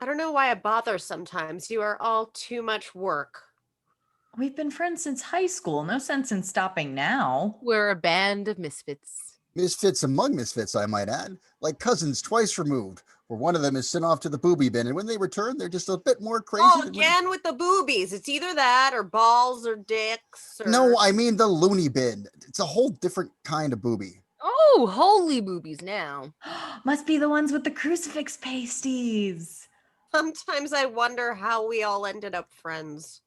I don't know why I bother sometimes. You are all too much work. We've been friends since high school. No sense in stopping now. We're a band of misfits. Misfits among misfits, I might add. Like cousins twice removed, where one of them is sent off to the booby bin, and when they return, they're just a bit more crazy. Oh, again with the boobies. It's either that or balls or dicks. Or... No, I mean the loony bin. It's a whole different kind of booby. Oh, holy boobies now. Must be the ones with the crucifix pasties. Sometimes I wonder how we all ended up friends.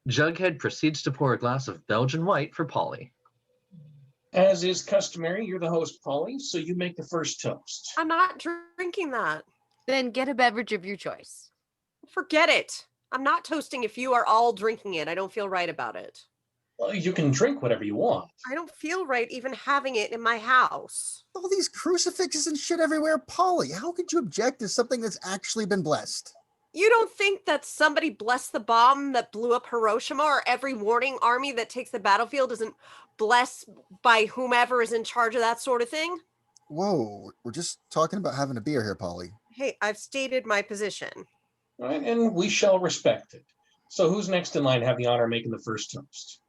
Jughead proceeds to pour a glass of Belgian white for Polly. As is customary, you're the host, Polly, so you make the first toast. I'm not drinking that. Then get a beverage of your choice. Forget it. I'm not toasting if you are all drinking it. I don't feel right about it. Well, you can drink whatever you want. I don't feel right even having it in my house. All these crucifixes and shit everywhere, Polly. How could you object to something that's actually been blessed? You don't think that somebody blessed the bomb that blew up Hiroshima, or every warning army that takes the battlefield isn't blessed by whomever is in charge of that sort of thing? Whoa, we're just talking about having a beer here, Polly. Hey, I've stated my position. All right, and we shall respect it. So who's next in line to have the honor of making the first toast?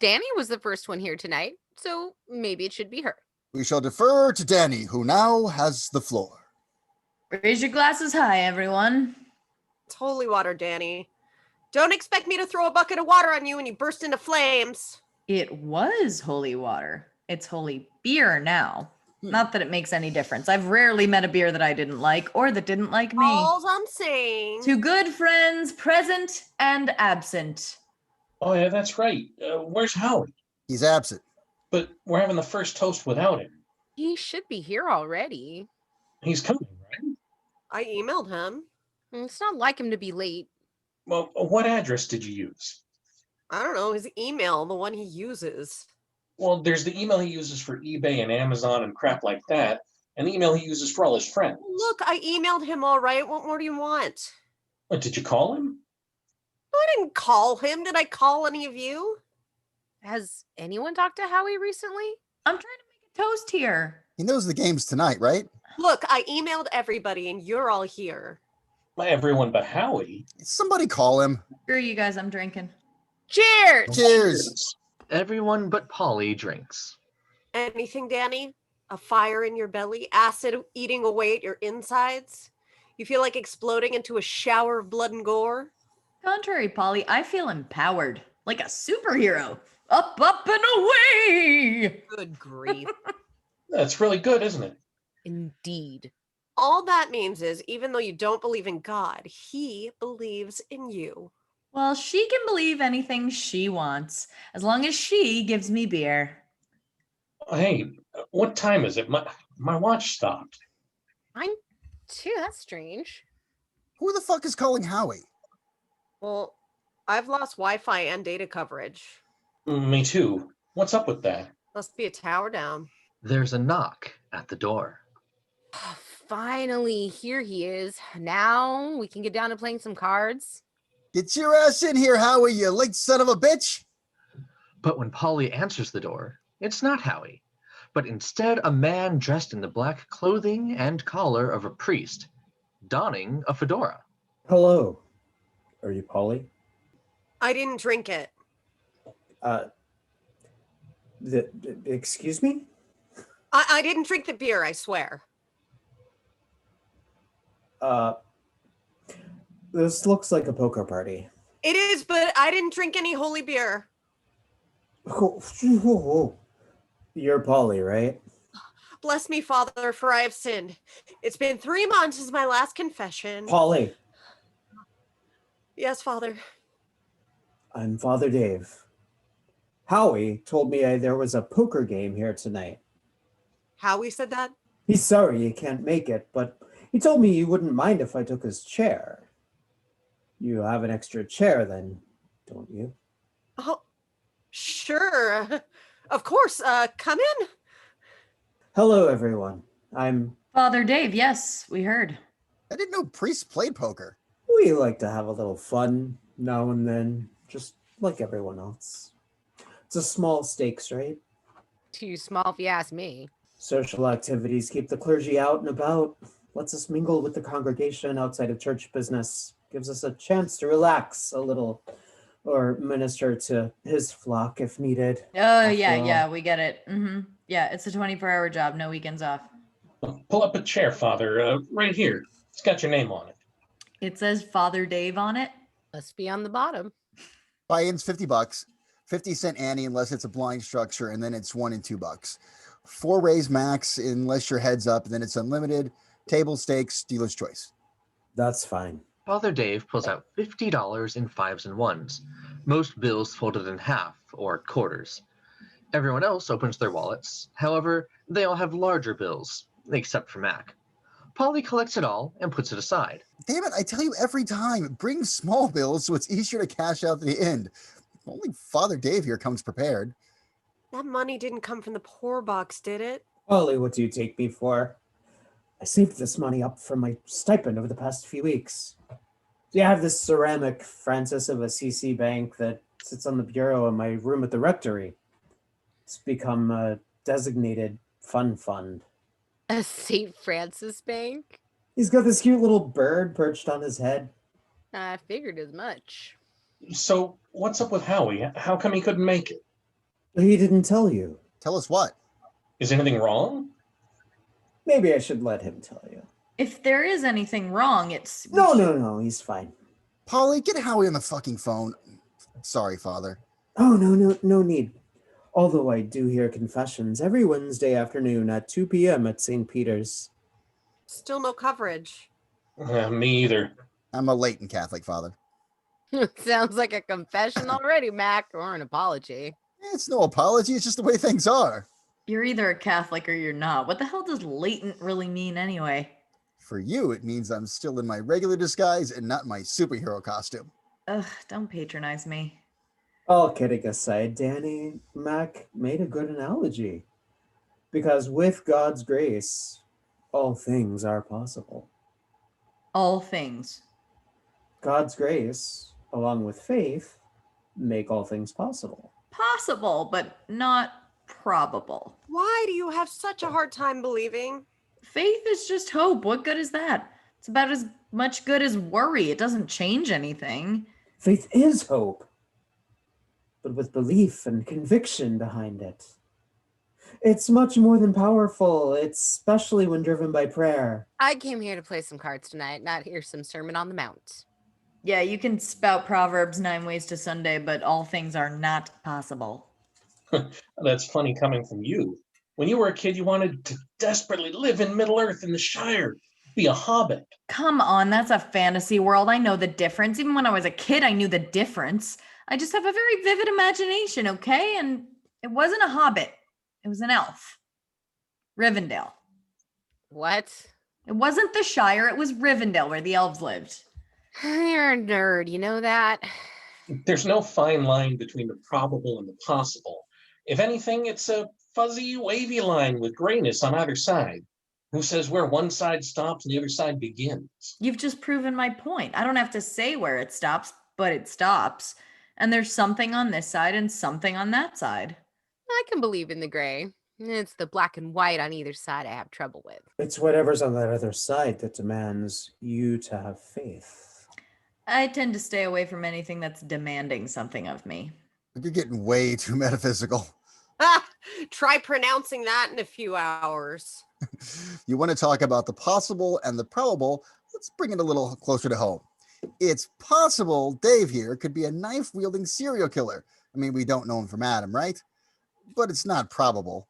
Danny was the first one here tonight, so maybe it should be her. We shall defer to Danny, who now has the floor. Raise your glasses high, everyone. It's holy water, Danny. Don't expect me to throw a bucket of water on you when you burst into flames. It was holy water. It's holy beer now. Not that it makes any difference. I've rarely met a beer that I didn't like or that didn't like me. All I'm saying. To good friends, present and absent. Oh, yeah, that's right. Where's Howie? He's absent. But we're having the first toast without him. He should be here already. He's coming, right? I emailed him. It's not like him to be late. Well, what address did you use? I don't know, his email, the one he uses. Well, there's the email he uses for eBay and Amazon and crap like that, and the email he uses for all his friends. Look, I emailed him all right. What more do you want? What, did you call him? I didn't call him. Did I call any of you? Has anyone talked to Howie recently? I'm trying to make a toast here. He knows the game's tonight, right? Look, I emailed everybody and you're all here. Everyone but Howie. Somebody call him. Screw you guys, I'm drinking. Cheers! Cheers. Everyone but Polly drinks. Anything, Danny? A fire in your belly? Acid eating away at your insides? You feel like exploding into a shower of blood and gore? Contrary, Polly, I feel empowered, like a superhero. Up, up, and away! Good grief. That's really good, isn't it? Indeed. All that means is, even though you don't believe in God, he believes in you. Well, she can believe anything she wants, as long as she gives me beer. Hey, what time is it? My watch stopped. Mine too. That's strange. Who the fuck is calling Howie? Well, I've lost Wi-Fi and data coverage. Me too. What's up with that? Must be a tower down. There's a knock at the door. Finally, here he is. Now we can get down to playing some cards. Get your ass in here, Howie, you late son of a bitch! But when Polly answers the door, it's not Howie, but instead a man dressed in the black clothing and collar of a priest, donning a fedora. Hello. Are you Polly? I didn't drink it. Excuse me? I didn't drink the beer, I swear. This looks like a poker party. It is, but I didn't drink any holy beer. You're Polly, right? Bless me, Father, for I have sinned. It's been 3 months since my last confession. Polly, Yes, Father. I'm Father Dave. Howie told me there was a poker game here tonight. Howie said that? He's sorry you can't make it, but he told me you wouldn't mind if I took his chair. You have an extra chair then, don't you? Oh, sure. Of course. Come in. Hello, everyone. I'm... Father Dave, yes, we heard. I didn't know priests played poker. We like to have a little fun now and then, just like everyone else. It's a small stakes, right? Too small if you ask me. Social activities keep the clergy out and about, lets us mingle with the congregation outside of church business, gives us a chance to relax a little, or minister to his flock if needed. Oh, yeah, we get it. Yeah, it's a 24-hour job, no weekends off. Pull up a chair, Father, right here. It's got your name on it. It says Father Dave on it. Must be on the bottom. Buy-in's $50, 50-cent ante unless it's a blind structure, and then it's $1 and $2. 4 raise max unless your head's up, and then it's unlimited. Table stakes, dealer's choice. That's fine. Father Dave pulls out $50 in 5s and 1s, most bills folded in half or quarters. Everyone else opens their wallets. However, they all have larger bills, except for Mac. Polly collects it all and puts it aside. Damn it, I tell you every time, bring small bills so it's easier to cash out at the end. Only Father Dave here comes prepared. That money didn't come from the poor box, did it? Polly, what do you take me for? I saved this money up from my stipend over the past few weeks. Do you have this ceramic Francis of Assisi bank that sits on the bureau in my room at the rectory? It's become a designated fun fund. A St. Francis bank? He's got this cute little bird perched on his head. I figured as much. So, what's up with Howie? How come he couldn't make it? He didn't tell you. Tell us what? Is anything wrong? Maybe I should let him tell you. If there is anything wrong, it's... No, he's fine. Polly, get Howie on the fucking phone. Sorry, Father. Oh, no need. Although I do hear confessions every Wednesday afternoon at 2 p.m. at St. Peter's. Still no coverage. Me either. I'm a latent Catholic, Father. Sounds like a confession already, Mac, or an apology. It's no apology, it's just the way things are. You're either a Catholic or you're not. What the hell does latent really mean anyway? For you, it means I'm still in my regular disguise and not my superhero costume. Ugh, don't patronize me. All kidding aside, Danny, Mac made a good analogy. Because with God's grace, all things are possible. All things. God's grace, along with faith, make all things possible. Possible, but not probable. Why do you have such a hard time believing? Faith is just hope. What good is that? It's about as much good as worry. It doesn't change anything. Faith is hope, but with belief and conviction behind it. It's much more than powerful, especially when driven by prayer. I came here to play some cards tonight, not hear some Sermon on the Mount. Yeah, you can spout Proverbs 9 ways to Sunday, but all things are not possible. That's funny coming from you. When you were a kid, you wanted to desperately live in Middle-earth in the Shire, be a hobbit. Come on, that's a fantasy world. I know the difference. Even when I was a kid, I knew the difference. I just have a very vivid imagination, okay? And it wasn't a hobbit. It was an elf. Rivendell. What? It wasn't the Shire, it was Rivendell where the elves lived. You're a nerd, you know that? There's no fine line between the probable and the possible. If anything, it's a fuzzy, wavy line with grayness on either side. Who says where one side stops and the other side begins? You've just proven my point. I don't have to say where it stops, but it stops. And there's something on this side and something on that side. I can believe in the gray. It's the black and white on either side I have trouble with. It's whatever's on that other side that demands you to have faith. I tend to stay away from anything that's demanding something of me. You're getting way too metaphysical. Try pronouncing that in a few hours. You want to talk about the possible and the probable? Let's bring it a little closer to home. It's possible Dave here could be a knife-wielding serial killer. I mean, we don't know him from Adam, right? But it's not probable.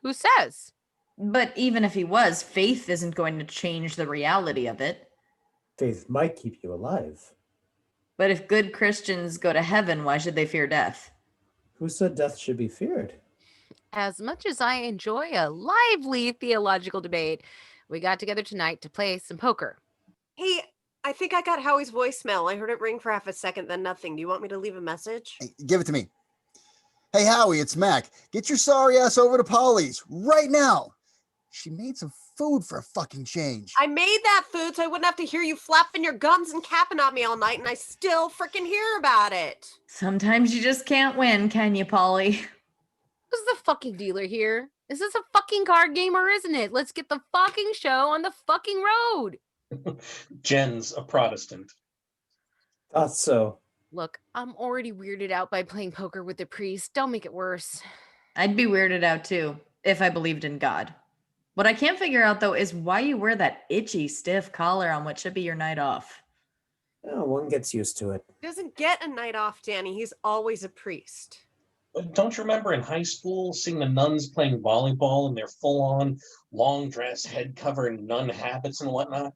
Who says? But even if he was, faith isn't going to change the reality of it. Faith might keep you alive. But if good Christians go to heaven, why should they fear death? Who said death should be feared? As much as I enjoy a lively theological debate, we got together tonight to play some poker. Hey, I think I got Howie's voicemail. I heard it ring for half a second, then nothing. Do you want me to leave a message? Hey, give it to me. Hey, Howie, it's Mac. Get your sorry ass over to Polly's right now. She made some food for a fucking change. I made that food so I wouldn't have to hear you flapping your gums and capping on me all night, and I still freaking hear about it. Sometimes you just can't win, can you, Polly? Who's the fucking dealer here? Is this a fucking card game or isn't it? Let's get the fucking show on the fucking road. Jen's a Protestant. Thought so. Look, I'm already weirded out by playing poker with the priest. Don't make it worse. I'd be weirded out too, if I believed in God. What I can't figure out though is why you wear that itchy, stiff collar on what should be your night off. Oh, one gets used to it. He doesn't get a night off, Danny. He's always a priest. Don't you remember in high school seeing the nuns playing volleyball in their full-on long dress, head cover, and nun habits and whatnot?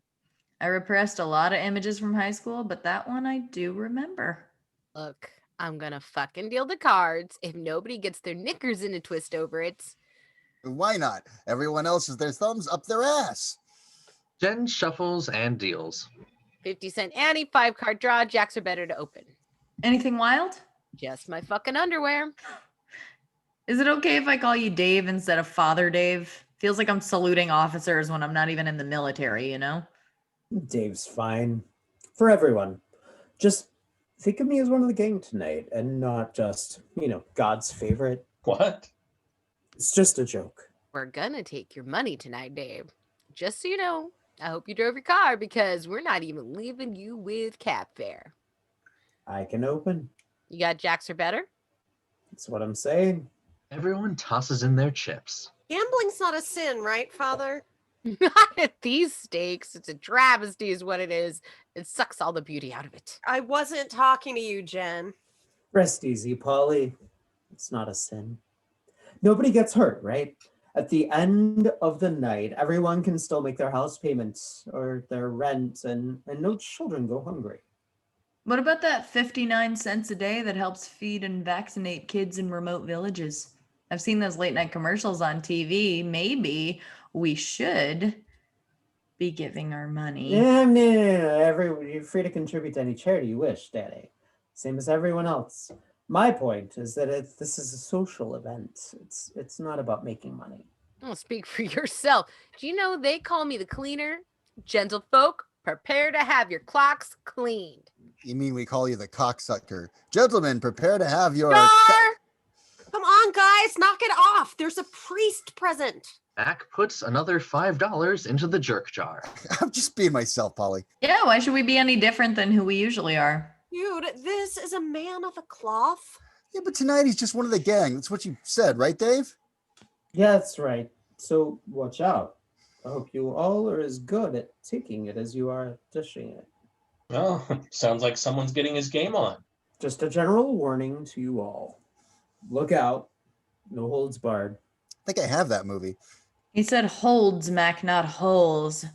I repressed a lot of images from high school, but that one I do remember. Look, I'm gonna fucking deal the cards if nobody gets their knickers in a twist over it. Why not? Everyone else has their thumbs up their ass. Jen shuffles and deals. 50-cent ante, 5-card draw. Jacks are better to open. Anything wild? Just my fucking underwear. Is it okay if I call you Dave instead of Father Dave? Feels like I'm saluting officers when I'm not even in the military, you know? Dave's fine. For everyone. Just think of me as one of the gang tonight and not just, God's favorite. What? It's just a joke. We're gonna take your money tonight, Dave. Just so you know, I hope you drove your car because we're not even leaving you with cab fare. I can open. You got jacks or better? That's what I'm saying. Everyone tosses in their chips. Gambling's not a sin, right, Father? Not at these stakes. It's a travesty is what it is. It sucks all the beauty out of it. I wasn't talking to you, Jen. Rest easy, Polly. It's not a sin. Nobody gets hurt, right? At the end of the night, everyone can still make their house payments or their rent, and no children go hungry. What about that 59 cents a day that helps feed and vaccinate kids in remote villages? I've seen those late night commercials on TV. Maybe we should be giving our money. Yeah, no. You're free to contribute to any charity you wish, Daddy. Same as everyone else. My point is that this is a social event. It's not about making money. Oh, speak for yourself. Do you know they call me the cleaner? Gentlefolk, prepare to have your clocks cleaned. You mean we call you the cocksucker? Gentlemen, prepare to have your... Come on, guys, knock it off. There's a priest present. Mac puts another $5 into the jerk jar. I'm just being myself, Polly. Yeah, why should we be any different than who we usually are? Dude, this is a man of the cloth. Yeah, but tonight he's just one of the gang. That's what you said, right, Dave? Yeah, that's right. So watch out. I hope you all are as good at taking it as you are at dishing it. Oh, sounds like someone's getting his game on. Just a general warning to you all. Look out. No holds barred. I think I have that movie. He said holds, Mac, not holes.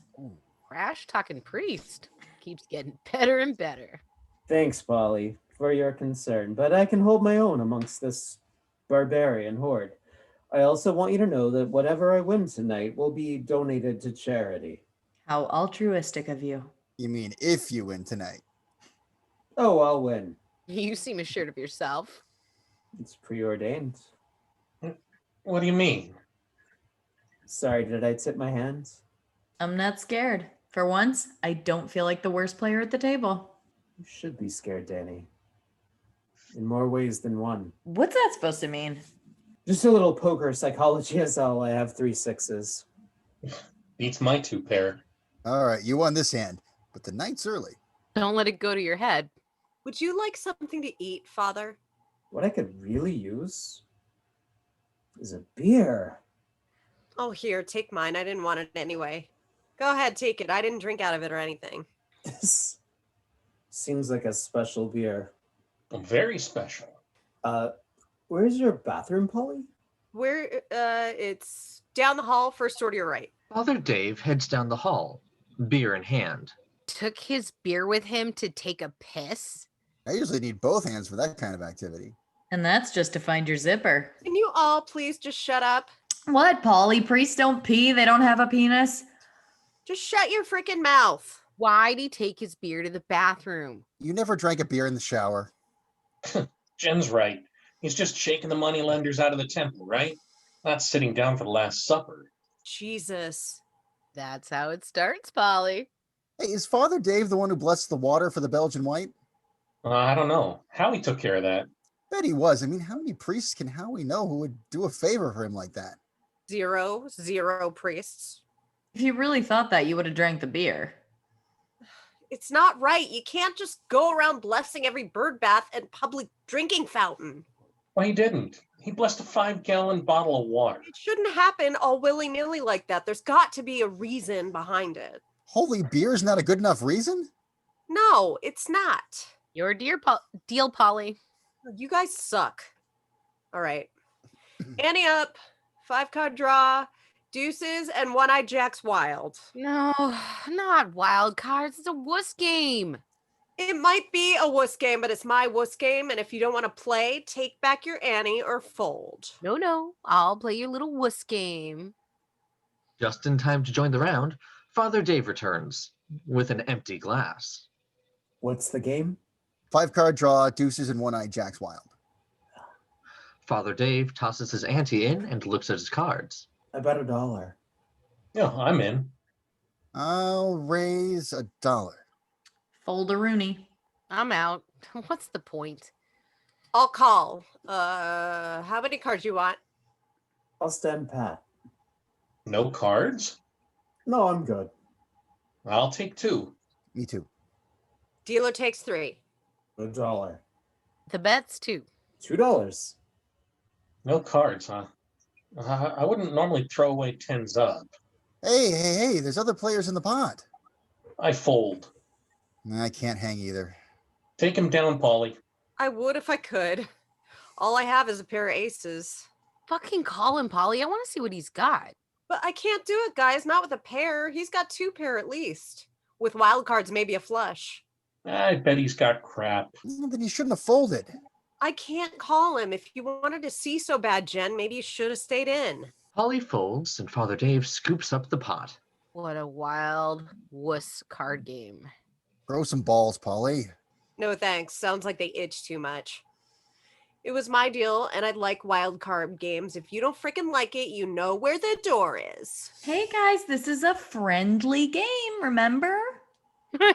Crash talking priest keeps getting better and better. Thanks, Polly, for your concern, but I can hold my own amongst this barbarian horde. I also want you to know that whatever I win tonight will be donated to charity. How altruistic of you. You mean if you win tonight? Oh, I'll win. You seem assured of yourself. It's preordained. What do you mean? Sorry, did I tip my hands? I'm not scared. For once, I don't feel like the worst player at the table. You should be scared, Danny. In more ways than one. What's that supposed to mean? Just a little poker psychology is all. I have 3 6s. Beats my 2 pair. All right, you won this hand, but the night's early. Don't let it go to your head. Would you like something to eat, Father? What I could really use is a beer. Oh, here, take mine. I didn't want it anyway. Go ahead, take it. I didn't drink out of it or anything. This seems like a special beer. Very special. Where's your bathroom, Polly? It's down the hall, first door to your right. Father Dave heads down the hall, beer in hand. Took his beer with him to take a piss? I usually need both hands for that kind of activity. And that's just to find your zipper. Can you all please just shut up? What, Polly? Priests don't pee? They don't have a penis? Just shut your freaking mouth. Why'd he take his beer to the bathroom? You never drank a beer in the shower. Jen's right. He's just shaking the moneylenders out of the temple, right? Not sitting down for the Last Supper. Jesus. That's how it starts, Polly. Hey, is Father Dave the one who blessed the water for the Belgian white? I don't know. Howie took care of that. Bet he was. I mean, how many priests can Howie know who would do a favor for him like that? Zero priests. If you really thought that, you would have drank the beer. It's not right. You can't just go around blessing every bird bath and public drinking fountain. Well, he didn't. He blessed a 5-gallon bottle of water. It shouldn't happen all willy-nilly like that. There's got to be a reason behind it. Holy beer's not a good enough reason? No, it's not. Your deal, Polly. You guys suck. All right. Ante up. 5-card draw. Deuces and One-Eyed Jack's wild. No, not wild cards. It's a wuss game. It might be a wuss game, but it's my wuss game. And if you don't want to play, take back your ante or fold. No. I'll play your little wuss game. Just in time to join the round, Father Dave returns with an empty glass. What's the game? 5-card draw, deuces, and One-Eyed Jack's wild. Father Dave tosses his ante in and looks at his cards. I bet $1. Yeah, I'm in. I'll raise $1. Fold a Rooney. I'm out. What's the point? I'll call. How many cards you want? I'll stand pat. No cards? No, I'm good. I'll take 2. Me too. Dealer takes 3. $1. The bet's 2. $2. No cards, huh? I wouldn't normally throw away 10s up. Hey, there's other players in the pot. I fold. I can't hang either. Take him down, Polly. I would if I could. All I have is a pair of aces. Fucking call him, Polly. I want to see what he's got. But I can't do it, guys. Not with a pair. He's got 2 pair at least. With wild cards, maybe a flush. I bet he's got crap. Then you shouldn't have folded. I can't call him. If you wanted to see so bad, Jen, maybe you should have stayed in. Polly folds and Father Dave scoops up the pot. What a wild wuss card game. Throw some balls, Polly. No thanks. Sounds like they itch too much. It was my deal, and I'd like wild card games. If you don't freaking like it, you know where the door is. Hey guys, this is a friendly game, remember?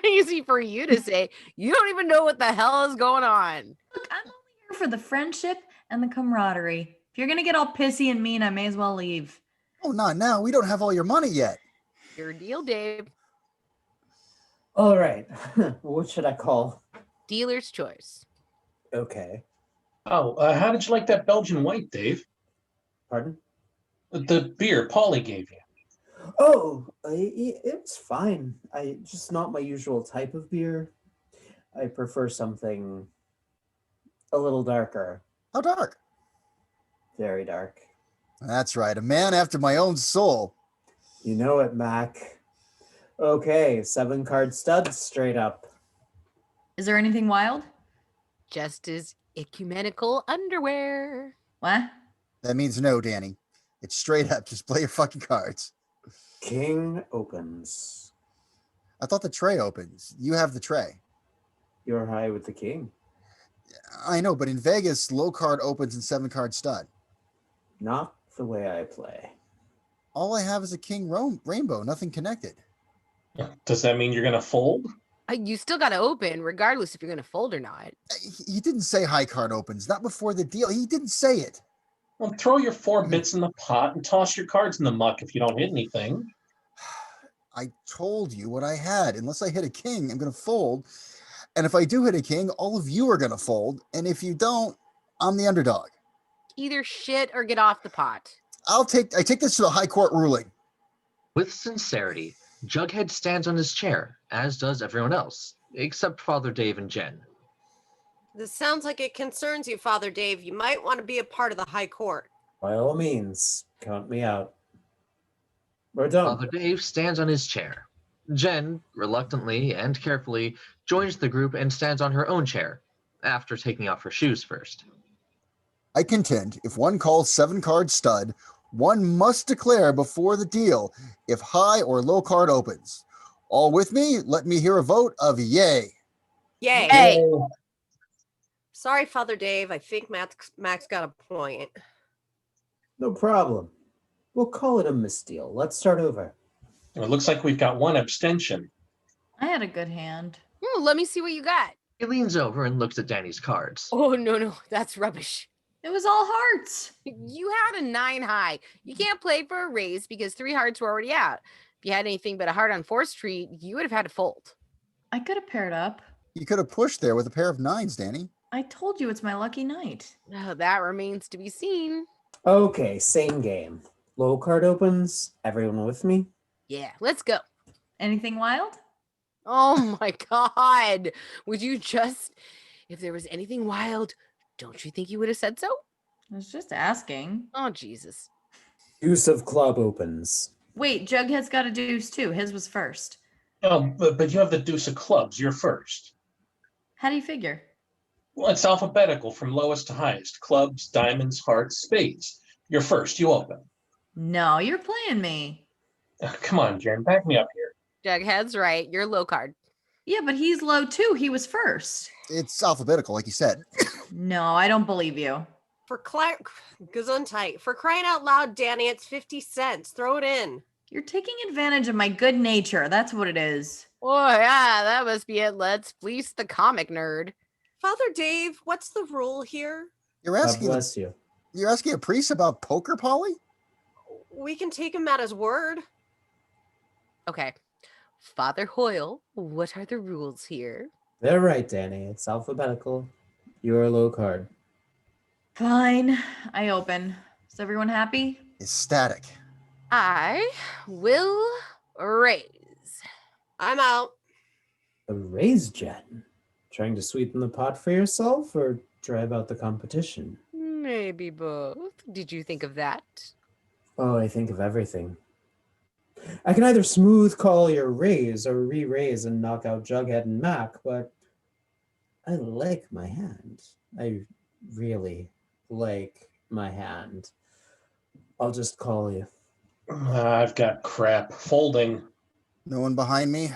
Easy for you to say. You don't even know what the hell is going on. Look, I'm only here for the friendship and the camaraderie. If you're gonna get all pissy and mean, I may as well leave. Oh, not now. We don't have all your money yet. Your deal, Dave. All right. What should I call? Dealer's choice. Okay. Oh, how did you like that Belgian white, Dave? Pardon? The beer Polly gave you. Oh, it's fine. Just not my usual type of beer. I prefer something a little darker. How dark? Very dark. That's right. A man after my own soul. You know it, Mac. Okay, 7-card studs straight up. Is there anything wild? Just as ecumenical underwear. What? That means no, Danny. It's straight up. Just play your fucking cards. King opens. I thought the tray opens. You have the tray. You're high with the king. I know, but in Vegas, low card opens and 7-card stud. Not the way I play. All I have is a king rainbow, nothing connected. Does that mean you're going to fold? You still got to open, regardless if you're going to fold or not. He didn't say high card opens, not before the deal. He didn't say it. Well, throw your 4 bits in the pot and toss your cards in the muck if you don't hit anything. I told you what I had. Unless I hit a king, I'm going to fold. And if I do hit a king, all of you are going to fold. And if you don't, I'm the underdog. Either shit or get off the pot. I take this to the high court ruling. With sincerity, Jughead stands on his chair, as does everyone else, except Father Dave and Jen. This sounds like it concerns you, Father Dave. You might want to be a part of the high court. By all means, count me out. We're done. Father Dave stands on his chair. Jen, reluctantly and carefully, joins the group and stands on her own chair, after taking off her shoes first. I contend if one calls 7-card stud, one must declare before the deal if high or low card opens. All with me? Let me hear a vote of yay. Yay. Hey. Sorry, Father Dave. I think Max got a point. No problem. We'll call it a misdeal. Let's start over. It looks like we've got one abstention. I had a good hand. Let me see what you got. He leans over and looks at Danny's cards. Oh, no, that's rubbish. It was all hearts. You had a 9 high. You can't play for a raise because 3 hearts were already out. If you had anything but a heart on 4th Street, you would have had to fold. I could have paired up. You could have pushed there with a pair of 9s, Danny. I told you it's my lucky night. Oh, that remains to be seen. Okay, same game. Low card opens. Everyone with me? Yeah, let's go. Anything wild? Oh my God. Would you just, if there was anything wild, don't you think you would have said so? I was just asking. Oh, Jesus. Deuce of club opens. Wait, Jughead's got a deuce too. His was first. Oh, but you have the deuce of clubs. You're first. How do you figure? Well, it's alphabetical from lowest to highest. Clubs, diamonds, hearts, spades. You're first. You open. No, you're playing me. Come on, Jen. Back me up here. Jughead's right. You're low card. Yeah, but he's low too. He was first. It's alphabetical, like you said. No, I don't believe you. For Gesundheit. For crying out loud, Danny, it's 50 cents. Throw it in. You're taking advantage of my good nature. That's what it is. Oh, yeah, that must be it. Let's fleece the comic nerd. Father Dave, what's the rule here? You're God asking bless you. You're asking a priest about poker, Polly? We can take him at his word. Okay. Father Hoyle, what are the rules here? They're right, Danny. It's alphabetical. You're a low card. Fine. I open. Is everyone happy? Ecstatic. I will raise. I'm out. A raise, Jen. Trying to sweeten the pot for yourself or drive out the competition? Maybe both. Did you think of that? Oh, I think of everything. I can either smooth call your raise or re-raise and knock out Jughead and Mac, but I like my hand. I really like my hand. I'll just call you. I've got crap. Folding. No one behind me.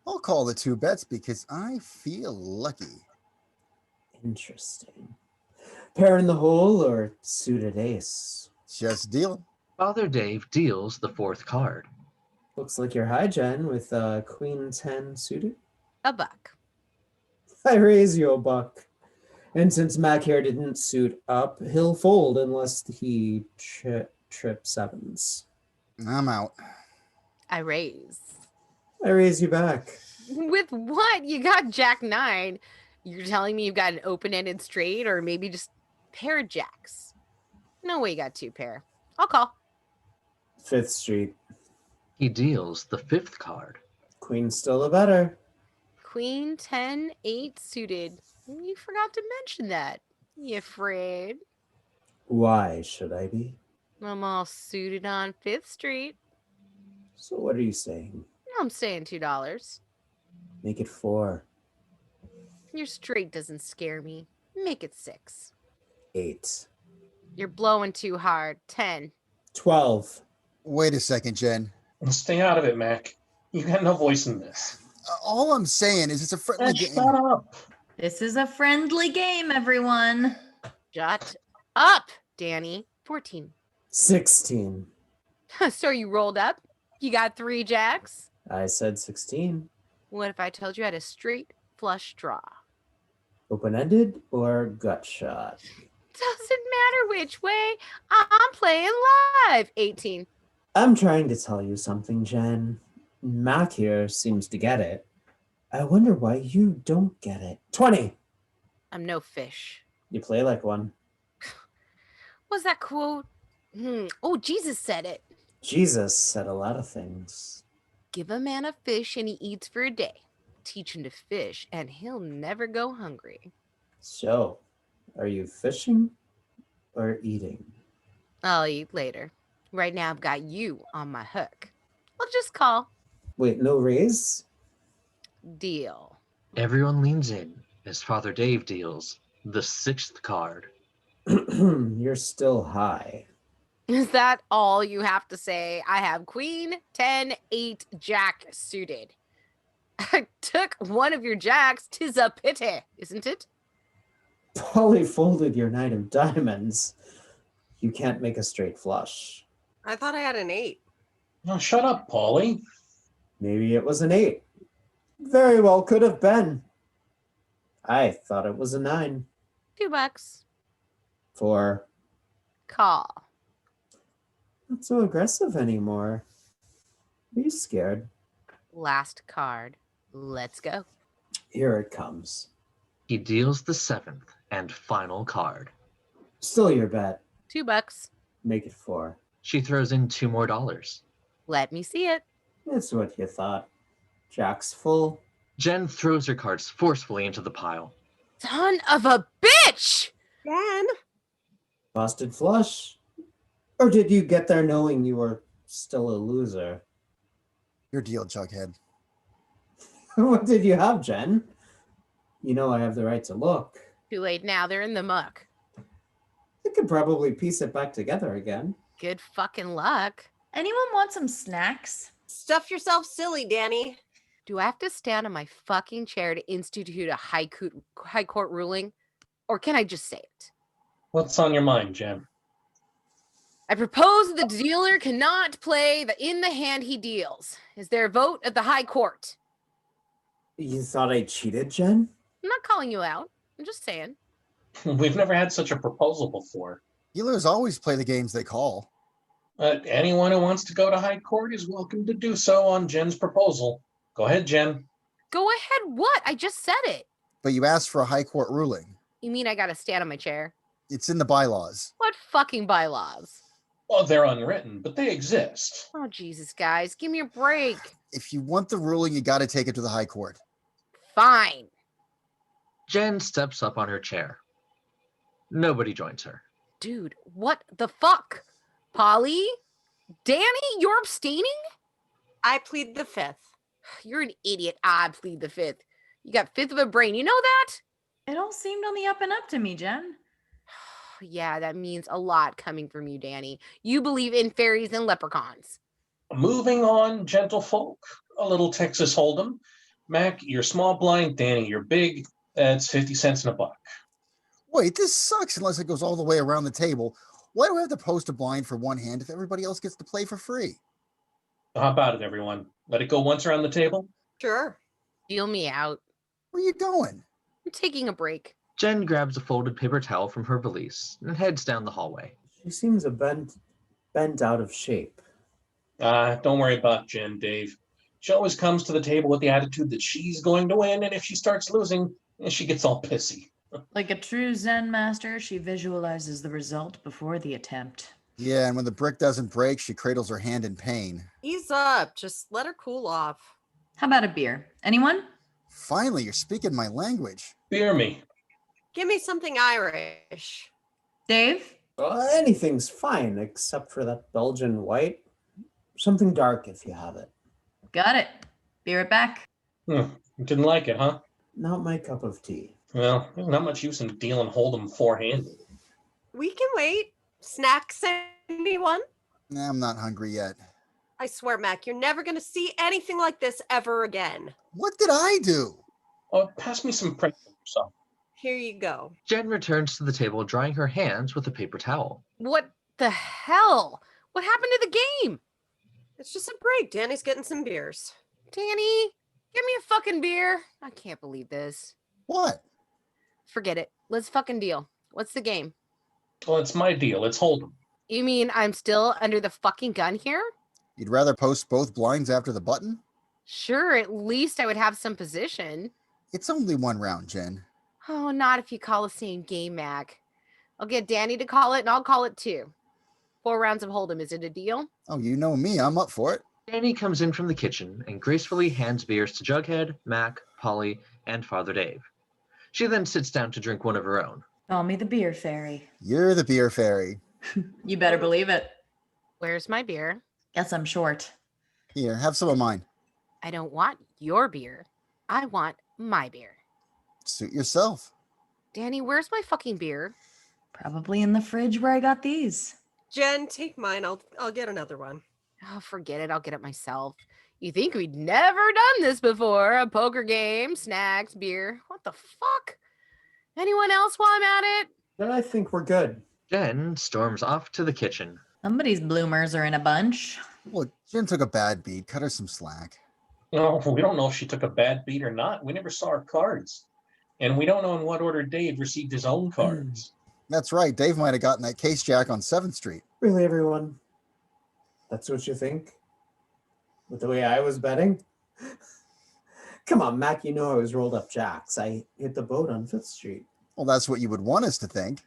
I'll call the 2 bets because I feel lucky. Interesting. Pair in the hole or suited ace? Just deal. Father Dave deals the 4th card. Looks like you're high, Jen, with Queen 10 suited. A buck. I raise you a buck. And since Mac here didn't suit up, he'll fold unless he trip 7s. I'm out. I raise. I raise you back. With what? You got Jack 9. You're telling me you've got an open-ended straight or maybe just pair of jacks. No way you got 2 pair. I'll call. 5th Street. He deals the 5th card. Queen's still the better. Queen 10-8 suited. You forgot to mention that. You afraid? Why should I be? I'm all suited on 5th Street. So what are you saying? I'm saying $2. Make it 4. Your straight doesn't scare me. Make it 6. 8. You're blowing too hard. 10. 12. Wait a second, Jen. Stay out of it, Mac. You got no voice in this. All I'm saying is it's a friendly game. Shut up. This is a friendly game, everyone. Shut up, Danny. 14. 16. So you rolled up? You got 3 jacks? I said 16. What if I told you I had a straight flush draw? Open-ended or gut shot? Doesn't matter which way. I'm playing live. 18. I'm trying to tell you something, Jen. Mac here seems to get it. I wonder why you don't get it. 20. I'm no fish. You play like one. What's that quote? Oh, Jesus said it. Jesus said a lot of things. Give a man a fish and he eats for a day. Teach him to fish and he'll never go hungry. So, are you fishing or eating? I'll eat later. Right now I've got you on my hook. I'll just call. Wait, no raise? Deal. Everyone leans in as Father Dave deals the 6th card. You're still high. Is that all you have to say? I have Queen 10-8 Jack suited. I took one of your jacks. 'Tis a pity, isn't it? Polly folded your knight of diamonds. You can't make a straight flush. I thought I had an 8. Now shut up, Paulie. Maybe it was an 8. Very well could have been. I thought it was a 9. $2. 4. Call. Not so aggressive anymore. Are you scared? Last card. Let's go. Here it comes. He deals the 7th and final card. Still your bet. $2. Make it 4. She throws in $2 more. Let me see it. That's what you thought. Jack's full. Jen throws her cards forcefully into the pile. Son of a bitch! Jen! Busted flush? Or did you get there knowing you were still a loser? Your deal, Jughead. What did you have, Jen? You know I have the right to look. Too late now. They're in the muck. I could probably piece it back together again. Good fucking luck. Anyone want some snacks? Stuff yourself silly, Danny. Do I have to stand on my fucking chair to institute a high court ruling? Or can I just say it? What's on your mind, Jen? I propose the dealer cannot play in the hand he deals. Is there a vote at the high court? You thought I cheated, Jen? I'm not calling you out. I'm just saying. We've never had such a proposal before. Dealers always play the games they call. Anyone who wants to go to high court is welcome to do so on Jen's proposal. Go ahead, Jen. Go ahead, what? I just said it. But you asked for a high court ruling. You mean I gotta stand on my chair? It's in the bylaws. What fucking bylaws? Well, they're unwritten, but they exist. Oh, Jesus, guys. Give me a break. If you want the ruling, you got to take it to the high court. Fine. Jen steps up on her chair. Nobody joins her. Dude, what the fuck? Polly? Danny, you're abstaining? I plead the 5th. You're an idiot. I plead the 5th. You got 5th of a brain. You know that? It all seemed on the up and up to me, Jen. Yeah, that means a lot coming from you, Danny. You believe in fairies and leprechauns. Moving on, gentlefolk. A little Texas Hold'em. Mac, you're small blind. Danny, you're big. That's 50 cents in a buck. Wait, this sucks unless it goes all the way around the table. Why do I have to post a blind for one hand if everybody else gets to play for free? How about it, everyone? Let it go once around the table? Sure. Deal me out. Where are you going? I'm taking a break. Jen grabs a folded paper towel from her valise and heads down the hallway. She seems bent out of shape. Don't worry about Jen, Dave. She always comes to the table with the attitude that she's going to win, and if she starts losing, she gets all pissy. Like a true Zen master, she visualizes the result before the attempt. Yeah, and when the brick doesn't break, she cradles her hand in pain. Ease up. Just let her cool off. How about a beer? Anyone? Finally, you're speaking my language. Beer me. Give me something Irish. Dave? Anything's fine except for that Belgian white. Something dark if you have it. Got it. Be right back. Didn't like it, huh? Not my cup of tea. Well, there's not much use in dealing Hold'em four-handed. We can wait. Snacks, anyone? Nah, I'm not hungry yet. I swear, Mac, you're never going to see anything like this ever again. What did I do? Oh, pass me some print or something. Here you go. Jen returns to the table, drying her hands with a paper towel. What the hell? What happened to the game? It's just a break. Danny's getting some beers. Danny, give me a fucking beer. I can't believe this. What? Forget it. Let's fucking deal. What's the game? Well, it's my deal. It's Hold'em. You mean I'm still under the fucking gun here? You'd rather post both blinds after the button? Sure, at least I would have some position. It's only one round, Jen. Oh, not if you call the same game, Mac. I'll get Danny to call it, and I'll call it too. 4 rounds of Hold'em. Is it a deal? Oh, you know me. I'm up for it. Danny comes in from the kitchen and gracefully hands beers to Jughead, Mac, Polly, and Father Dave. She then sits down to drink one of her own. Call me the beer fairy. You're the beer fairy. You better believe it. Where's my beer? Guess I'm short. Here, have some of mine. I don't want your beer. I want my beer. Suit yourself. Danny, where's my fucking beer? Probably in the fridge where I got these. Jen, take mine. I'll get another one. Oh, forget it. I'll get it myself. You think we'd never done this before? A poker game, snacks, beer. What the fuck? Anyone else while I'm at it? Then I think we're good. Jen storms off to the kitchen. Somebody's bloomers are in a bunch. Look, Jen took a bad beat. Cut her some slack. No, we don't know if she took a bad beat or not. We never saw her cards. And we don't know in what order Dave received his own cards. That's right. Dave might have gotten that case jack on 7th Street. Really, everyone? That's what you think? With the way I was betting? Come on, Mac, you know I was rolled up jacks. I hit the boat on 5th Street. Well, that's what you would want us to think.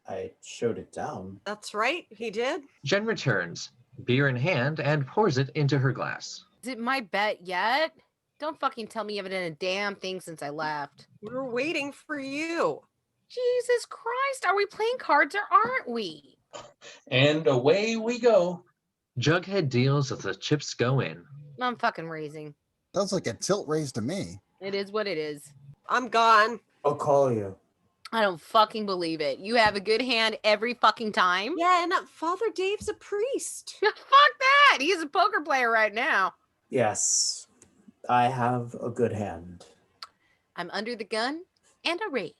I showed it down. That's right. He did. Jen returns, beer in hand, and pours it into her glass. Is it my bet yet? Don't fucking tell me you haven't done a damn thing since I left. We're waiting for you. Jesus Christ, are we playing cards or aren't we? And away we go. Jughead deals as the chips go in. I'm fucking raising. Sounds like a tilt raise to me. It is what it is. I'm gone. I'll call you. I don't fucking believe it. You have a good hand every fucking time? Yeah, and Father Dave's a priest. Fuck that. He's a poker player right now. Yes, I have a good hand. I'm under the gun and a raise.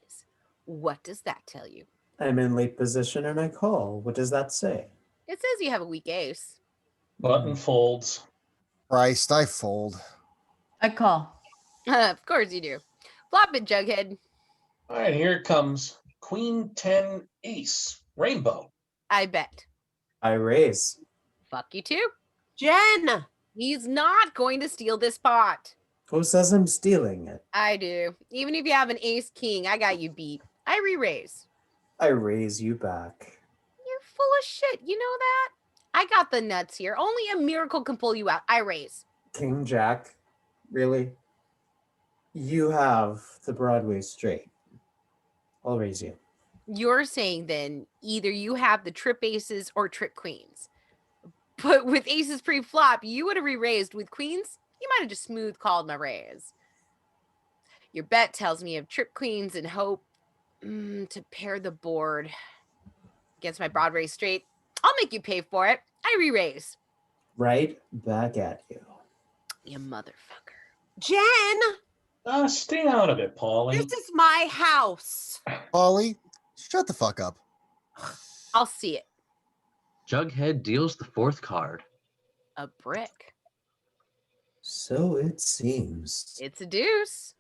What does that tell you? I'm in late position and I call. What does that say? It says you have a weak ace. Button folds. Christ, I fold. I call. Of course you do. Flop it, Jughead. All right, here it comes. Queen 10 ace. Rainbow. I bet. I raise. Fuck you too. Jen! He's not going to steal this pot. Who says I'm stealing it? I do. Even if you have an ace king, I got you beat. I re-raise. I raise you back. You're full of shit. You know that? I got the nuts here. Only a miracle can pull you out. I raise. King Jack? Really? You have the Broadway straight. I'll raise you. You're saying then either you have the trip aces or trip queens. But with aces pre-flop, you would have re-raised. With queens, you might have just smooth called my raise. Your bet tells me you have trip queens and hope to pair the board against my broad raise straight. I'll make you pay for it. I re-raise. Right back at you. You motherfucker. Jen! Stay out of it, Paulie. This is my house. Ollie, shut the fuck up. I'll see it. Jughead deals the 4th card. A brick. So it seems. It's a deuce.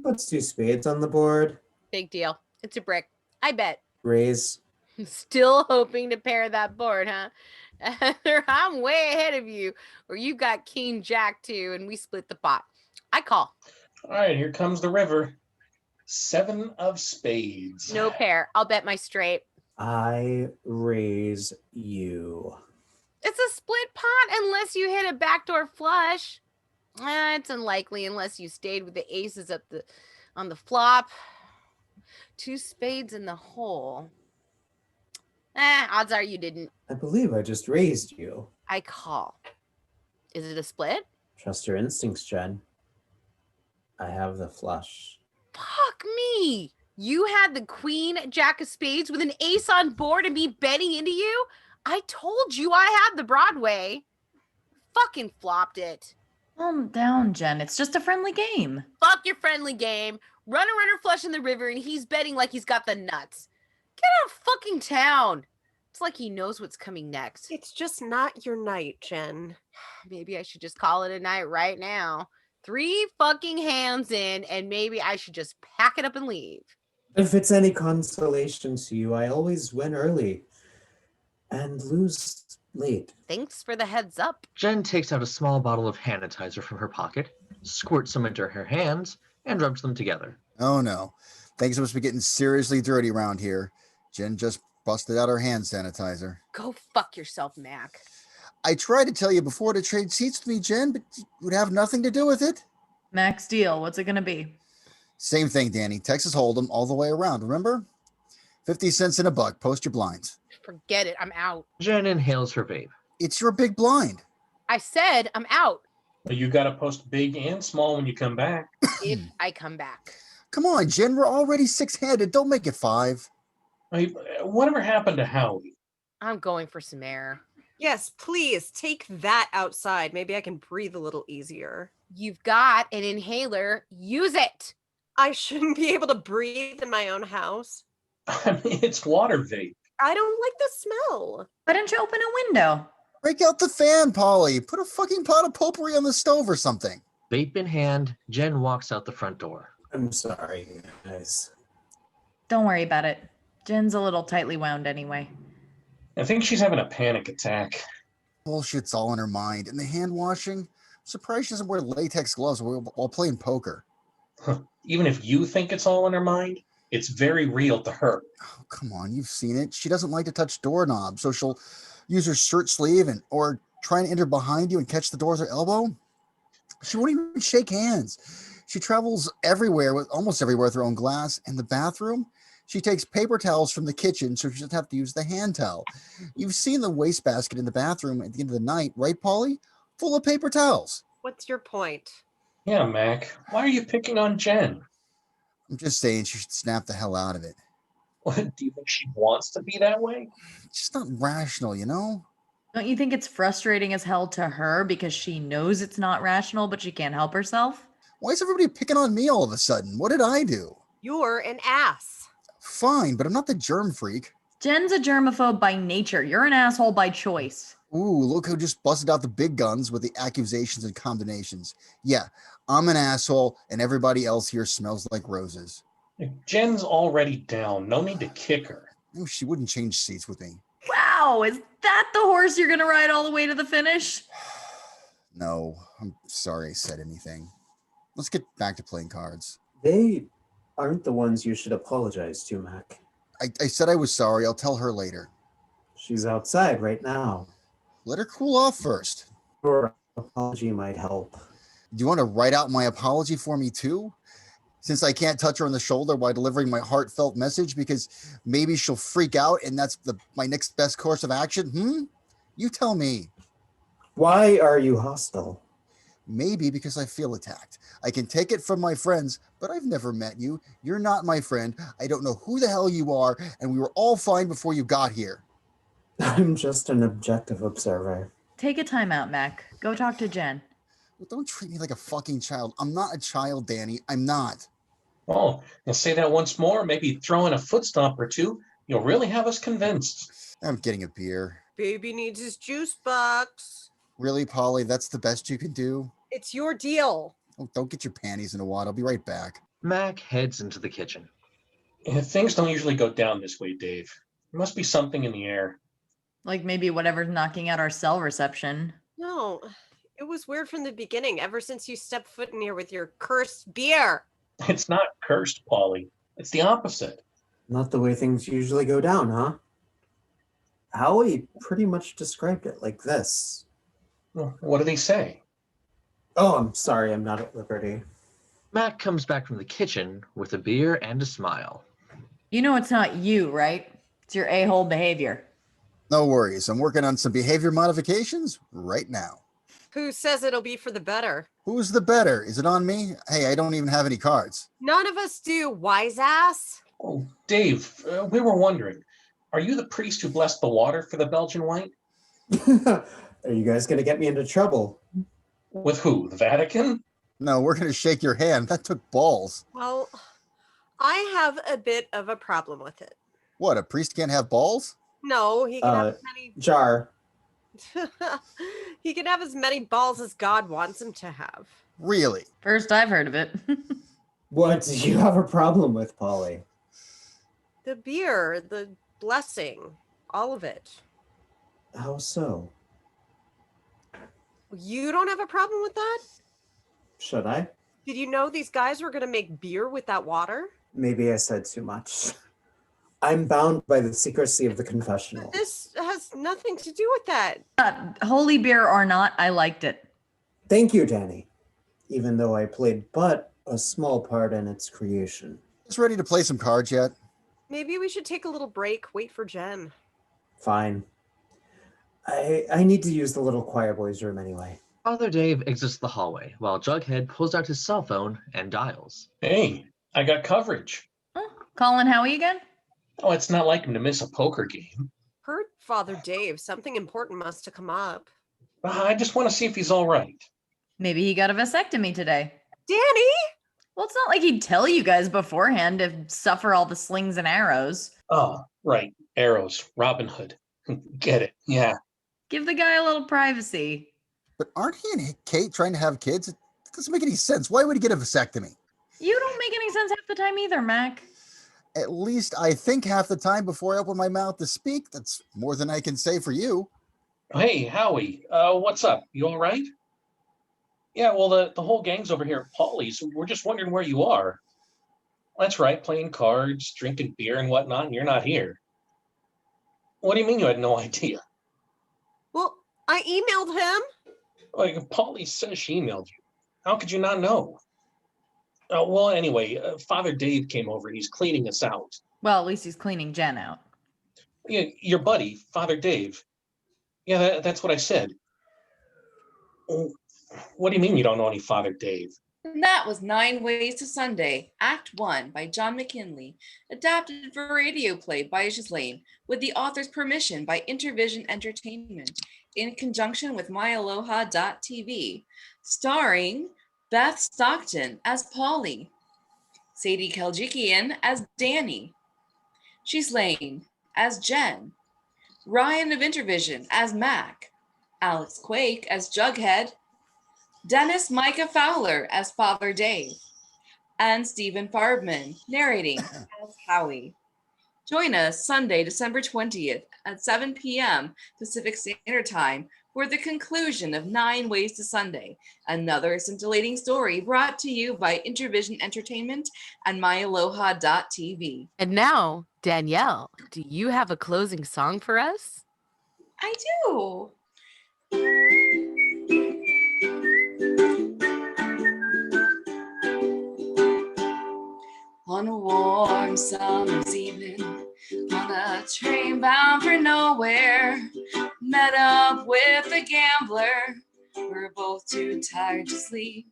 What's 2 spades on the board? Big deal. It's a brick. I bet. Raise. Still hoping to pair that board, huh? I'm way ahead of you. Or you got King Jack too, and we split the pot. I call. All right, here comes the river. 7 of spades. No pair. I'll bet my straight. I raise you. It's a split pot unless you hit a backdoor flush. It's unlikely unless you stayed with the aces on the flop. 2 spades in the hole. Odds are you didn't. I believe I just raised you. I call. Is it a split? Trust your instincts, Jen. I have the flush. Fuck me. You had the queen jack of spades with an ace on board and me betting into you? I told you I had the Broadway. Fucking flopped it. Calm down, Jen. It's just a friendly game. Fuck your friendly game. Runner flush in the river and he's betting like he's got the nuts. Get out of fucking town. It's like he knows what's coming next. It's just not your night, Jen. Maybe I should just call it a night right now. 3 fucking hands in and maybe I should just pack it up and leave. If it's any consolation to you, I always win early and lose late. Thanks for the heads up. Jen takes out a small bottle of hand sanitizer from her pocket, squirts some into her hands, and rubs them together. Oh no. Things must be getting seriously dirty around here. Jen just busted out her hand sanitizer. Go fuck yourself, Mac. I tried to tell you before to trade seats with me, Jen, but you would have nothing to do with it. Max deal. What's it going to be? Same thing, Danny. Texas Hold'em all the way around, remember? 50 cents in a buck. Post your blinds. Forget it. I'm out. Jen inhales her vape. It's your big blind. I said I'm out. Well, you got to post big and small when you come back. If I come back. Come on, Jen. We're already 6-handed. Don't make it 5. Hey, whatever happened to Howie? I'm going for some air. Yes, please take that outside. Maybe I can breathe a little easier. You've got an inhaler. Use it. I shouldn't be able to breathe in my own house. I mean, it's water vape. I don't like the smell. Why don't you open a window? Break out the fan, Polly. Put a fucking pot of potpourri on the stove or something. Vape in hand, Jen walks out the front door. I'm sorry, guys. Don't worry about it. Jen's a little tightly wound anyway. I think she's having a panic attack. Bullshit's all in her mind. And the hand washing, I'm surprised she doesn't wear latex gloves while playing poker. Even if you think it's all in her mind, it's very real to her. Oh, come on, you've seen it. She doesn't like to touch doorknobs, so she'll use her shirt sleeve or try and enter behind you and catch the door with her elbow. She won't even shake hands. She travels almost everywhere with her own glass. In the bathroom, she takes paper towels from the kitchen so she doesn't have to use the hand towel. You've seen the wastebasket in the bathroom at the end of the night, right, Polly? Full of paper towels. What's your point? Yeah, Mac. Why are you picking on Jen? I'm just saying she should snap the hell out of it. What, do you think she wants to be that way? It's just not rational, you know? Don't you think it's frustrating as hell to her because she knows it's not rational, but she can't help herself? Why is everybody picking on me all of a sudden? What did I do? You're an ass. Fine, but I'm not the germ freak. Jen's a germaphobe by nature. You're an asshole by choice. Ooh, look who just busted out the big guns with the accusations and condemnations. Yeah, I'm an asshole, and everybody else here smells like roses. Jen's already down. No need to kick her. Oh, she wouldn't change seats with me. Wow, is that the horse you're going to ride all the way to the finish? No, I'm sorry I said anything. Let's get back to playing cards. They aren't the ones you should apologize to, Mac. I said I was sorry. I'll tell her later. She's outside right now. Let her cool off first. Your apology might help. Do you want to write out my apology for me too? Since I can't touch her on the shoulder while delivering my heartfelt message because maybe she'll freak out and that's my next best course of action? You tell me. Why are you hostile? Maybe because I feel attacked. I can take it from my friends, but I've never met you. You're not my friend. I don't know who the hell you are, and we were all fine before you got here. I'm just an objective observer. Take a time out, Mac. Go talk to Jen. Well, don't treat me like a fucking child. I'm not a child, Danny. I'm not. Oh, and say that once more, maybe throw in a foot stomp or two. You'll really have us convinced. I'm getting a beer. Baby needs his juice box. Really, Polly? That's the best you can do? It's your deal. Oh, don't get your panties in a wad. I'll be right back. Mac heads into the kitchen. Things don't usually go down this way, Dave. There must be something in the air. Like maybe whatever's knocking out our cell reception. No, it was weird from the beginning, ever since you stepped foot in here with your cursed beer. It's not cursed, Polly. It's the opposite. Not the way things usually go down, huh? Howie pretty much described it like this. Well, what did he say? Oh, I'm sorry, I'm not at liberty. Mac comes back from the kitchen with a beer and a smile. You know it's not you, right? It's your a-hole behavior. No worries. I'm working on some behavior modifications right now. Who says it'll be for the better? Who's the better? Is it on me? Hey, I don't even have any cards. None of us do, wise ass. Oh, Dave, we were wondering, are you the priest who blessed the water for the Belgian white? Are you guys going to get me into trouble? With who? The Vatican? No, we're going to shake your hand. That took balls. Well, I have a bit of a problem with it. What, a priest can't have balls? No, he can have as many Jar. he can have as many balls as God wants him to have. Really? First I've heard of it. What do you have a problem with, Polly? The beer, the blessing, all of it. How so? You don't have a problem with that? Should I? Did you know these guys were going to make beer with that water? Maybe I said too much. I'm bound by the secrecy of the confessional. This has nothing to do with that. Holy beer or not, I liked it. Thank you, Danny. Even though I played but a small part in its creation. Just ready to play some cards yet? Maybe we should take a little break, wait for Jen. Fine. I need to use the little choir boy's room anyway. Father Dave exits the hallway while Jughead pulls out his cell phone and dials. Hey, I got coverage. Calling Howie again? Oh, it's not like him to miss a poker game. Heard Father Dave, something important must have come up. I just want to see if he's all right. Maybe he got a vasectomy today. Danny! Well, it's not like he'd tell you guys beforehand to suffer all the slings and arrows. Oh, right. Arrows. Robin Hood. Get it. Yeah. Give the guy a little privacy. But aren't he and Kate trying to have kids? It doesn't make any sense. Why would he get a vasectomy? You don't make any sense half the time either, Mac. At least I think half the time before I open my mouth to speak. That's more than I can say for you. Hey, Howie. What's up? You all right? Yeah, well, the whole gang's over here at Polly's. We're just wondering where you are. That's right, playing cards, drinking beer and whatnot, and you're not here. What do you mean you had no idea? Well, I emailed him. Like, Polly says she emailed you. How could you not know? Well, anyway, Father Dave came over. He's cleaning us out. Well, at least he's cleaning Jen out. Yeah, your buddy, Father Dave. Yeah, that's what I said. What do you mean you don't know any Father Dave? And that was 9 Ways to Sunday, Act 1 by John McKinley, adapted for Radioplay by Ghislaine, with the author's permission by Intervision Entertainment, in conjunction with myaloha.tv, starring Beth Stockton as Polly, Sadie Keljikian as Danny, Ghislaine as Jen, Ryan of Intervision as Mac, Alex Kwake as Jughead, Dennis Micah Fowler as Father Dave, and Stephen Farbman narrating as Howie. Join us Sunday, December 20th at 7 p.m. Pacific Standard Time for the conclusion of 9 Ways to Sunday, another scintillating story brought to you by Intervision Entertainment and myaloha.tv. And now, Danielle, do you have a closing song for us? I do. On a warm summer's evening, on a train bound for nowhere, met up with a gambler. We're both too tired to sleep,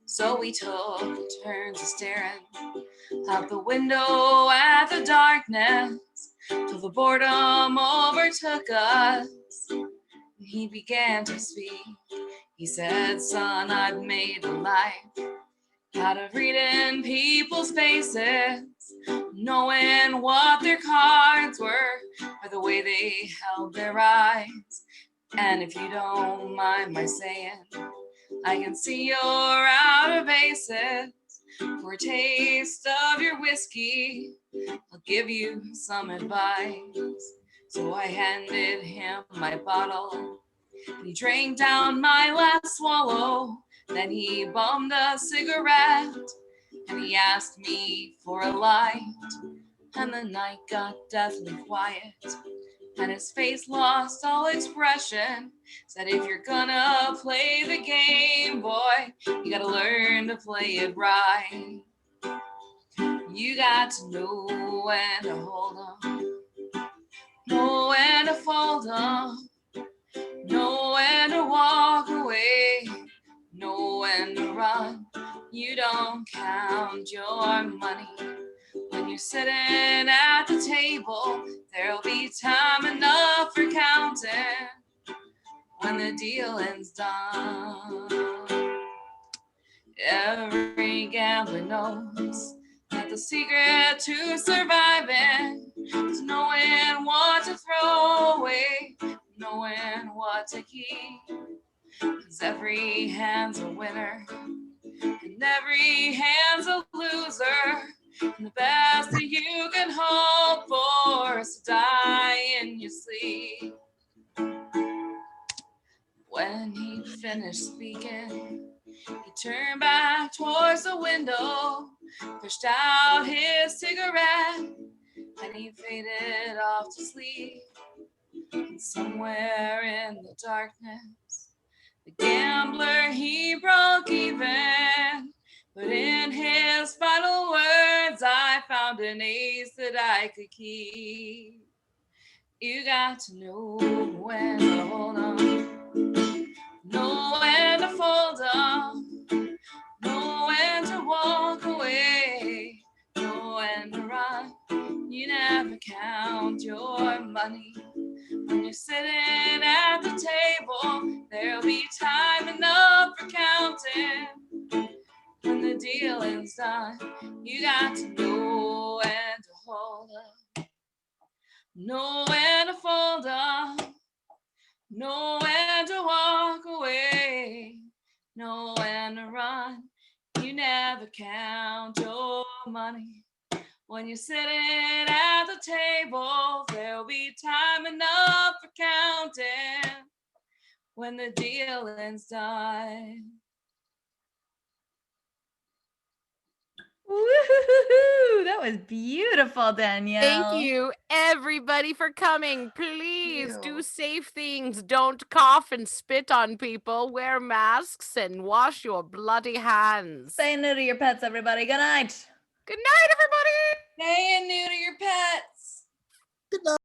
so we took turns of staring out the window at the darkness till the boredom overtook us. He began to speak. He said, "Son, I've made a life out of reading people's faces, knowing what their cards were by the way they held their eyes. And if you don't mind my saying, I can see you're out of aces. For a taste of your whiskey, I'll give you some advice." So I handed him my bottle, and he drank down my last swallow. Then he bummed a cigarette, and he asked me for a light. And the night got deathly quiet, and his face lost all expression. Said, if you're gonna play the game, boy, you gotta learn to play it right. You got to know when to hold 'em, know when to fold 'em, know when to walk away, know when to run. You don't count your money when you're sitting at the table. There'll be time enough for counting when the dealing's done. Every gambler knows that the secret to surviving is knowing what to throw away, knowing what to keep. 'Cause every hand's a winner and every hand's a loser. And the best that you can hope for is to die in your sleep. When he finished speaking, he turned back towards the window, pushed out his cigarette, and he faded off to sleep. And somewhere in the darkness, the gambler, he broke even. But in his final words, I found an ace that I could keep. You got to know when to hold on, know when to fold on, know when to walk away, know when to run. You never count your money when you're sitting at the table. There'll be time enough for counting when the dealing's done. You got to know when to hold up, know when to fold up, know when to walk away, know when to run. You never count your money when you're sitting at the table. There'll be time enough for counting when the dealing's done. Woo-hoo-hoo-hoo. That was beautiful, Danielle. Thank you, everybody, for coming. Please you. do safe things. Don't cough and spit on people. Wear masks and wash your bloody hands. Say no to your pets, everybody. Good night. Good night, everybody. Stay new to your pets. Good night.